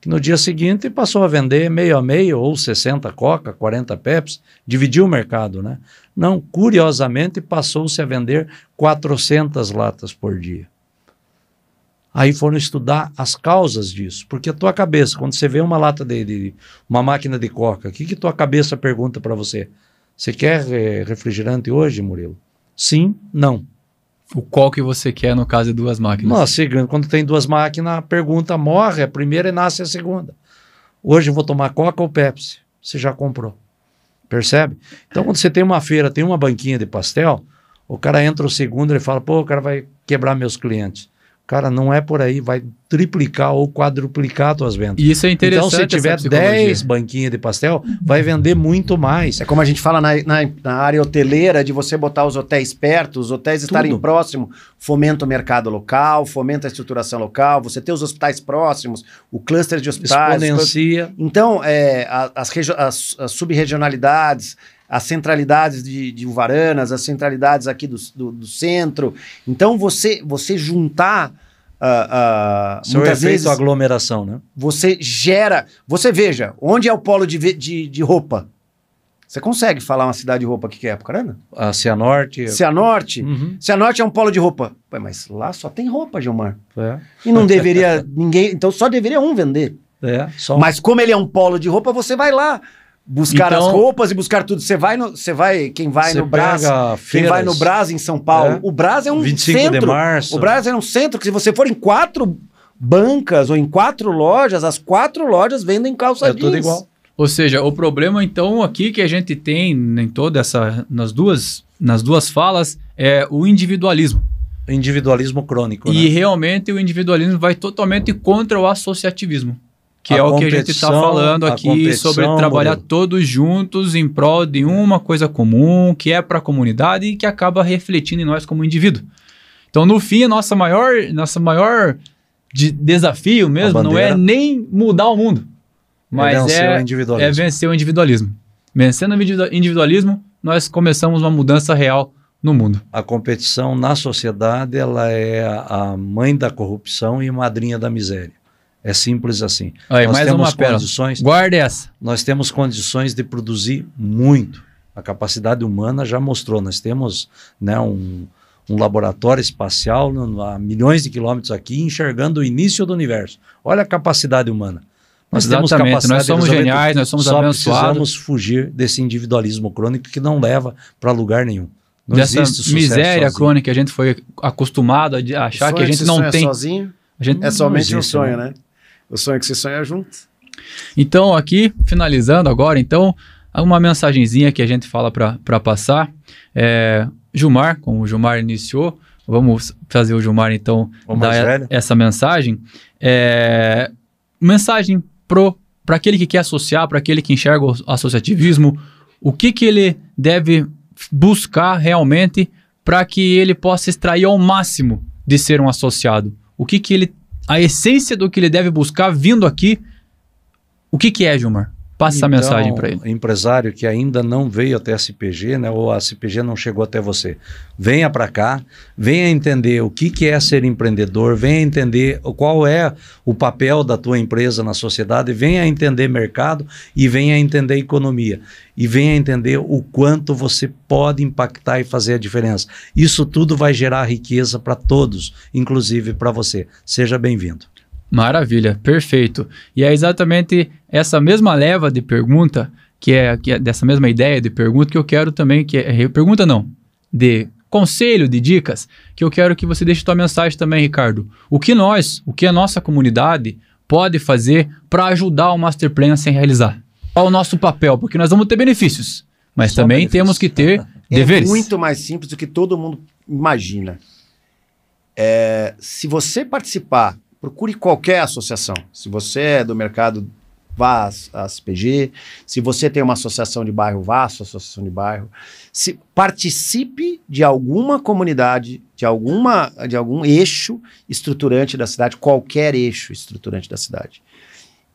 [SPEAKER 2] Que no dia seguinte passou a vender meio a meio, ou 60 Coca, 40 Pepsi, dividiu o mercado, né? Não, curiosamente passou-se a vender 400 latas por dia. Aí foram estudar as causas disso, porque a tua cabeça, quando você vê uma lata uma máquina de Coca, o que tua cabeça pergunta para você? Você quer refrigerante hoje, Murilo? Sim, não.
[SPEAKER 1] Qual que você quer no caso de 2 máquinas?
[SPEAKER 2] Nossa, quando tem 2 máquinas, a pergunta morre a primeira e nasce a segunda. Hoje eu vou tomar Coca ou Pepsi? Você já comprou. Percebe? Então quando você tem uma feira, tem uma banquinha de pastel, o cara entra o segundo e fala, pô, o cara vai quebrar meus clientes. Cara, não é por aí, vai triplicar ou quadruplicar tuas vendas.
[SPEAKER 1] E isso é interessante.
[SPEAKER 2] Então, se tiver 10 banquinhas de pastel, vai vender muito mais.
[SPEAKER 3] É como a gente fala na área hoteleira, de você botar os hotéis perto, os hotéis estarem próximos, fomenta o mercado local, fomenta a estruturação local, você ter os hospitais próximos, o cluster de hospitais.
[SPEAKER 2] Exponencia.
[SPEAKER 3] Então, as sub-regionalidades, as centralidades de Uvaranas, as centralidades aqui do centro. Então, você juntar...
[SPEAKER 2] muitas vezes aglomeração, né?
[SPEAKER 3] Você gera... Você veja, onde é o polo de roupa? Você consegue falar uma cidade de roupa aqui que é Apucarana?
[SPEAKER 2] A Cianorte.
[SPEAKER 3] Cianorte?
[SPEAKER 2] Uhum.
[SPEAKER 3] Cianorte é um polo de roupa. Pô, mas lá só tem roupa, Gilmar.
[SPEAKER 2] É.
[SPEAKER 3] E não deveria ninguém... Então só deveria um vender. Mas como ele é um polo de roupa, você vai lá buscar as roupas e buscar tudo. Quem vai no Brás em São Paulo, o Brás é um
[SPEAKER 2] 25
[SPEAKER 3] centro.
[SPEAKER 2] de março.
[SPEAKER 3] O Brás é um centro que se você for em 4 bancas ou em 4 lojas, as 4 lojas vendem calça jeans.
[SPEAKER 2] É tudo igual.
[SPEAKER 1] Ou seja, o problema então aqui que a gente tem em toda nas duas falas é o individualismo.
[SPEAKER 2] Individualismo crônico,
[SPEAKER 1] E
[SPEAKER 2] né?
[SPEAKER 1] realmente o individualismo vai totalmente contra o associativismo. Que é o que a gente está falando aqui sobre trabalhar todos juntos em prol de uma coisa comum, que é para a comunidade e que acaba refletindo em nós como indivíduo. Então, no fim, nossa maior desafio mesmo não é nem mudar o mundo, mas é vencer o individualismo. Vencendo o individualismo, nós começamos uma mudança real no mundo.
[SPEAKER 2] A competição na sociedade, ela é a mãe da corrupção e madrinha da miséria. É simples assim.
[SPEAKER 1] Aí, mais uma pérola. Guarde essa.
[SPEAKER 2] Nós temos condições de produzir muito. A capacidade humana já mostrou. Nós temos, né, um laboratório espacial a milhões de quilômetros aqui, enxergando o início do universo. Olha a capacidade humana. Nós temos capacidade.
[SPEAKER 1] Nós somos geniais, nós somos abençoados.
[SPEAKER 2] Só precisamos fugir desse individualismo crônico que não leva para lugar nenhum. Não
[SPEAKER 1] dessa
[SPEAKER 2] existe
[SPEAKER 1] miséria crônica que a gente foi acostumado a achar que a gente não tem.
[SPEAKER 3] Sozinho, é somente um sonho, né? O sonho que se sonha junto.
[SPEAKER 1] Então, aqui, finalizando agora, então, uma mensagenzinha que a gente fala para passar. Gilmar, como o Gilmar iniciou, vamos fazer o Gilmar, então, dar essa mensagem. Mensagem para aquele que quer associar, para aquele que enxerga o associativismo, o que ele deve buscar realmente para que ele possa extrair ao máximo de ser um associado. A essência do que ele deve buscar vindo aqui, o que é, Gilmar? Passa essa mensagem para ele.
[SPEAKER 2] Empresário que ainda não veio até a CPG, né, ou a CPG não chegou até você, venha para cá, venha entender o que é ser empreendedor, venha entender qual é o papel da tua empresa na sociedade, venha entender mercado e venha entender economia. E venha entender o quanto você pode impactar e fazer a diferença. Isso tudo vai gerar riqueza para todos, inclusive para você. Seja bem-vindo.
[SPEAKER 1] Maravilha, perfeito. E é exatamente essa mesma leva de pergunta, que é dessa mesma ideia de pergunta que eu quero também, de conselho, de dicas, que eu quero que você deixe sua mensagem também, Ricardo. O que a nossa comunidade pode fazer para ajudar o Master Plan a se realizar? Qual o nosso papel? Porque nós vamos ter benefícios, mas só também temos que ter deveres.
[SPEAKER 3] É muito mais simples do que todo mundo imagina. Se você participar, procure qualquer associação. Se você é do mercado, vá à CPG. Se você tem uma associação de bairro, vá à sua associação de bairro. Participe de alguma comunidade, de algum eixo estruturante da cidade, qualquer eixo estruturante da cidade.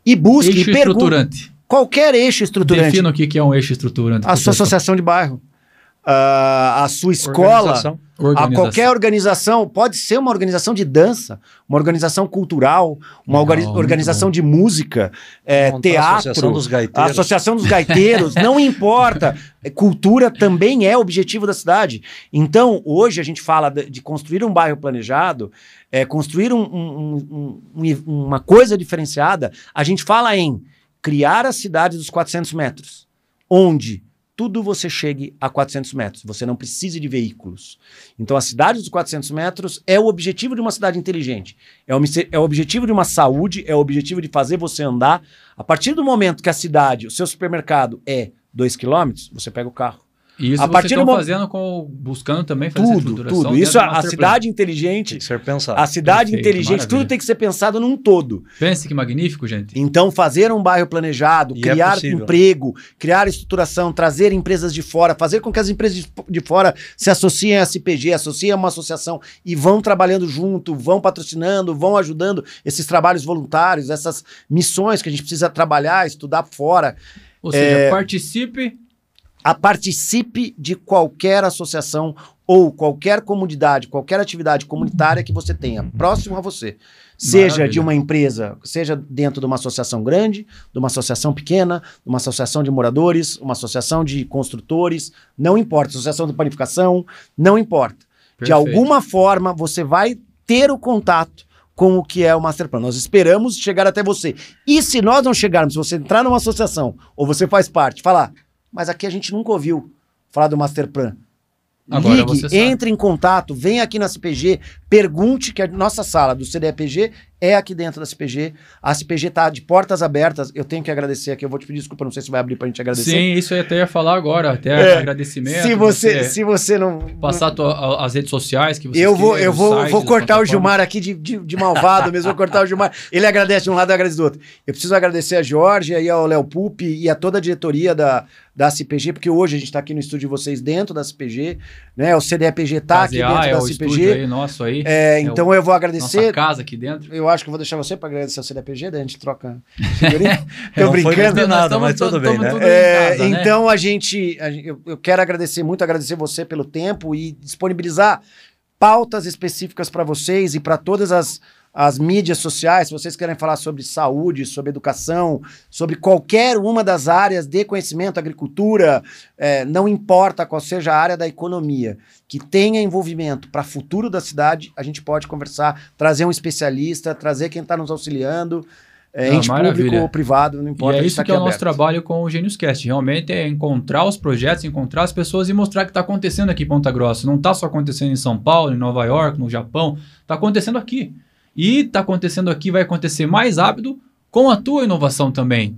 [SPEAKER 3] E busque
[SPEAKER 1] eixo estruturante.
[SPEAKER 3] Qualquer eixo estruturante.
[SPEAKER 1] Defina o que é um eixo estruturante.
[SPEAKER 3] A sua associação de bairro. A sua escola, a qualquer organização, pode ser uma organização de dança, uma organização cultural, uma organização de música, teatro, a Associação dos Gaiteiros, não importa, cultura também é objetivo da cidade. Então, hoje a gente fala de construir um bairro planejado, construir uma coisa diferenciada, a gente fala em criar a cidade dos 400 metros, onde tudo você chegue a 400 metros. Você não precisa de veículos. Então, a cidade dos 400 metros é o objetivo de uma cidade inteligente. É o objetivo de uma saúde, é o objetivo de fazer você andar. A partir do momento que a cidade, o seu supermercado é 2 km, você pega o carro.
[SPEAKER 1] E isso
[SPEAKER 4] a partir
[SPEAKER 1] vocês estão fazendo buscando também fazer estruturação.
[SPEAKER 4] Tudo. Isso, a cidade inteligente...
[SPEAKER 2] Tem que ser pensado.
[SPEAKER 4] A cidade inteligente,
[SPEAKER 1] maravilha.
[SPEAKER 4] tudo tem que ser pensado num todo.
[SPEAKER 1] Pense que magnífico, gente.
[SPEAKER 4] Então, fazer um bairro planejado, criar emprego, criar estruturação, trazer empresas de fora, fazer com que as empresas de fora se associem à CPG, associem a uma associação e vão trabalhando junto, vão patrocinando, vão ajudando esses trabalhos voluntários, essas missões que a gente precisa trabalhar, estudar fora.
[SPEAKER 1] Ou seja, participe
[SPEAKER 4] de qualquer associação ou qualquer comunidade, qualquer atividade comunitária que você tenha próximo a você. Seja de uma empresa, seja dentro de uma associação grande, de uma associação pequena, de uma associação de moradores, uma associação de construtores, não importa, associação de panificação, não importa. Perfeito. De alguma forma, você vai ter o contato com o que é o Master Plan. Nós esperamos chegar até você. E se nós não chegarmos, se você entrar numa associação, ou você faz parte, falar, mas aqui a gente nunca ouviu falar do Master Plan.
[SPEAKER 1] Agora
[SPEAKER 4] ligue, entre em contato, venha aqui na CPG, pergunte, que a nossa sala do CDEPG é aqui dentro da CPG. A CPG está de portas abertas. Eu tenho que agradecer aqui, eu vou te pedir desculpa, não sei se vai abrir para a gente agradecer.
[SPEAKER 1] Sim, isso eu até ia falar agora, até agradecimento.
[SPEAKER 4] Se você não...
[SPEAKER 1] Passar as redes sociais que você
[SPEAKER 4] Eu vou cortar o Gilmar aqui de malvado mesmo, vou cortar o Gilmar. Ele agradece de um lado e agradece do outro. Eu preciso agradecer a Jorge, aí ao Léo Pupi e a toda a diretoria da CPG, porque hoje a gente está aqui no estúdio de vocês dentro da CPG, né? O CDEPG está aqui dentro da CPG.
[SPEAKER 1] Aí, nosso aí.
[SPEAKER 4] Então eu vou agradecer.
[SPEAKER 1] Nossa casa aqui dentro.
[SPEAKER 4] Eu acho que eu vou deixar você para agradecer ao CDEPG, daí a gente troca figurinha. Tô brincando.
[SPEAKER 2] Não foi nada, mas tudo bem, né?
[SPEAKER 4] Casa, então eu quero agradecer você pelo tempo e disponibilizar pautas específicas para vocês e para todas as mídias sociais. Se vocês querem falar sobre saúde, sobre educação, sobre qualquer uma das áreas de conhecimento, agricultura, não importa qual seja a área da economia, que tenha envolvimento para o futuro da cidade, a gente pode conversar, trazer um especialista, trazer quem está nos auxiliando, ente público ou privado, não importa.
[SPEAKER 1] E é isso que é o nosso trabalho com o GeniusCast, realmente é encontrar os projetos, encontrar as pessoas e mostrar que está acontecendo aqui em Ponta Grossa. Não está só acontecendo em São Paulo, em Nova York, no Japão, está acontecendo aqui. E está acontecendo aqui, vai acontecer mais rápido com a tua inovação também.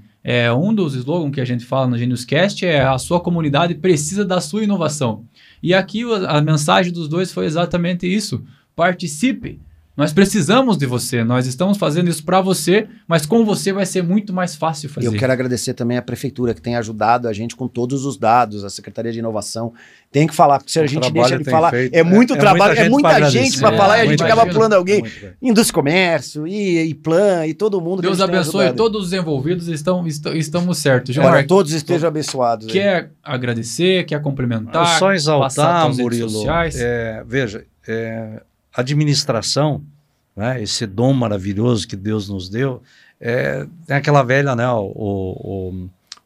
[SPEAKER 1] Um dos slogans que a gente fala no GeniusCast é a sua comunidade precisa da sua inovação. E aqui a mensagem dos dois foi exatamente isso. Participe. Nós precisamos de você, nós estamos fazendo isso para você, mas com você vai ser muito mais fácil fazer.
[SPEAKER 4] Eu quero agradecer também a Prefeitura, que tem ajudado a gente com todos os dados, a Secretaria de Inovação. Tem que falar, porque se a gente deixa de falar, é muito trabalho, é muita gente para falar e a gente acaba pulando alguém. Indústria e Comércio, e Plan, e todo mundo.
[SPEAKER 1] Deus abençoe todos os envolvidos, estamos certos.
[SPEAKER 4] Gilmar, todos estejam abençoados.
[SPEAKER 1] Quer agradecer, quer complementar,
[SPEAKER 2] só exaltar, Murilo, veja, administração, né, esse dom maravilhoso que Deus nos deu, tem aquela velha, né,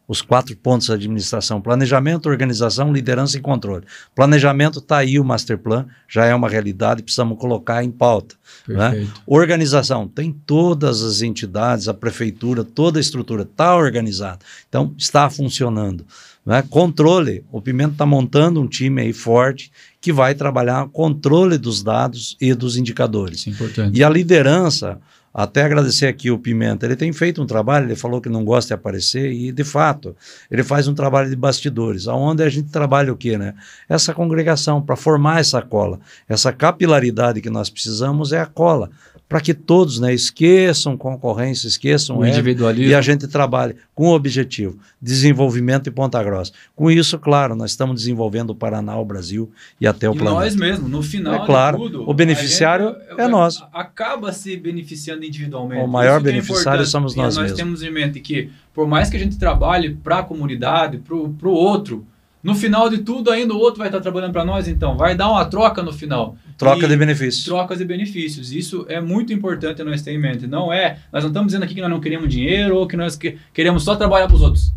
[SPEAKER 2] os 4 pontos da administração: planejamento, organização, liderança e controle. Planejamento está aí, o Master Plan já é uma realidade, precisamos colocar em pauta. Né? Organização, tem todas as entidades, a prefeitura, toda a estrutura está organizada, então está funcionando. Né? Controle, o Pimenta está montando um time aí forte que vai trabalhar controle dos dados e dos indicadores.
[SPEAKER 1] Isso é importante.
[SPEAKER 2] E a liderança, até agradecer aqui o Pimenta, ele tem feito um trabalho, ele falou que não gosta de aparecer e, de fato, ele faz um trabalho de bastidores, onde a gente trabalha o quê, né? Essa congregação, para formar essa cola. Essa capilaridade que nós precisamos é a cola, para que todos, né, esqueçam concorrência, esqueçam
[SPEAKER 1] o individualismo,
[SPEAKER 2] e a gente trabalhe com o objetivo, desenvolvimento em Ponta Grossa. Com isso, claro, nós estamos desenvolvendo o Paraná, o Brasil e até o planeta.
[SPEAKER 1] Nós mesmo, no final
[SPEAKER 2] claro,
[SPEAKER 1] de tudo,
[SPEAKER 2] o beneficiário é nós.
[SPEAKER 1] Acaba se beneficiando individualmente.
[SPEAKER 2] O maior beneficiário somos nós mesmos.
[SPEAKER 1] Nós temos em mente que, por mais que a gente trabalhe para a comunidade, para o outro, no final de tudo ainda o outro vai estar trabalhando para nós, então vai dar uma troca no final.
[SPEAKER 2] Troca de benefícios.
[SPEAKER 1] Trocas de benefícios. Isso é muito importante nós ter em mente. Nós não estamos dizendo aqui que nós não queremos dinheiro ou que nós queremos só trabalhar para os outros.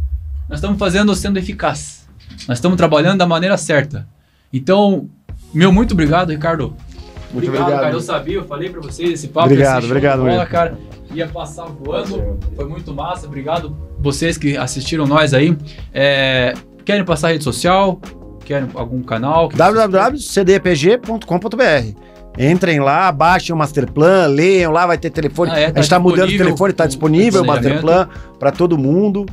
[SPEAKER 1] Nós estamos sendo eficazes. Nós estamos trabalhando da maneira certa. Então, muito obrigado, Ricardo.
[SPEAKER 4] Muito obrigado.
[SPEAKER 1] Cara. Eu sabia, eu falei para vocês, esse papo
[SPEAKER 4] obrigado,
[SPEAKER 1] bola, cara, ia passar voando. Foi muito massa. Obrigado vocês que assistiram nós aí. Querem passar a rede social? Querem algum canal?
[SPEAKER 4] www.cdepg.com.br. Entrem lá, baixem o Master Plan, leiam lá, vai ter telefone. A gente está mudando o telefone, está disponível o Master Plan. para todo mundo.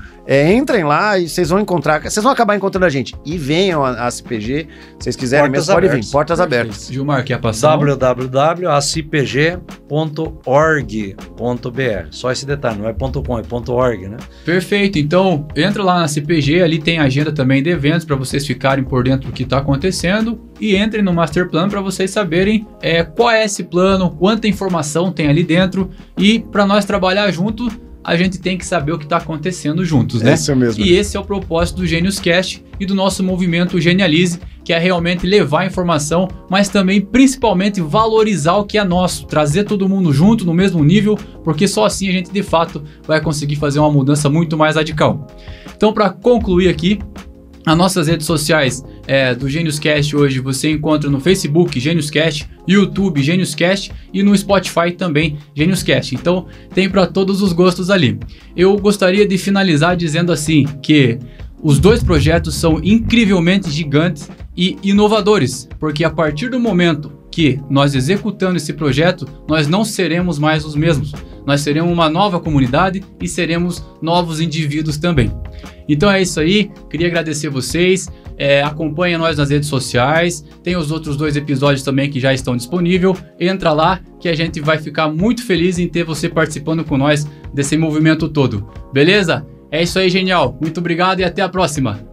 [SPEAKER 4] Entrem lá e vocês vão encontrar, vocês vão acabar encontrando a gente. E venham a CPG, se vocês quiserem mesmo, podem vir, portas abertas.
[SPEAKER 1] Gilmar, quer passar?
[SPEAKER 2] www.acpg.org.br. Só esse detalhe, não é .com, é .org, né?
[SPEAKER 1] Perfeito, então entra lá na CPG, ali tem agenda também de eventos para vocês ficarem por dentro do que está acontecendo e entrem no Master Plan para vocês saberem qual é esse plano, quanta informação tem ali dentro e para nós trabalhar junto, a gente tem que saber o que está acontecendo juntos, né?
[SPEAKER 4] Isso mesmo.
[SPEAKER 1] E esse é o propósito do Genius Cast e do nosso movimento Genialize, que é realmente levar informação, mas também, principalmente, valorizar o que é nosso, trazer todo mundo junto, no mesmo nível, porque só assim a gente, de fato, vai conseguir fazer uma mudança muito mais radical. Então, para concluir aqui, as nossas redes sociais do Genius Cast hoje você encontra no Facebook Genius Cast, YouTube Genius Cast e no Spotify também Genius Cast. Então tem para todos os gostos ali. Eu gostaria de finalizar dizendo assim que os dois projetos são incrivelmente gigantes e inovadores, porque a partir do momento que nós executando esse projeto, nós não seremos mais os mesmos. Nós seremos uma nova comunidade e seremos novos indivíduos também. Então é isso aí, queria agradecer vocês, acompanha nós nas redes sociais, tem os outros 2 episódios também que já estão disponíveis, entra lá que a gente vai ficar muito feliz em ter você participando com nós desse movimento todo, beleza? É isso aí, genial, muito obrigado e até a próxima!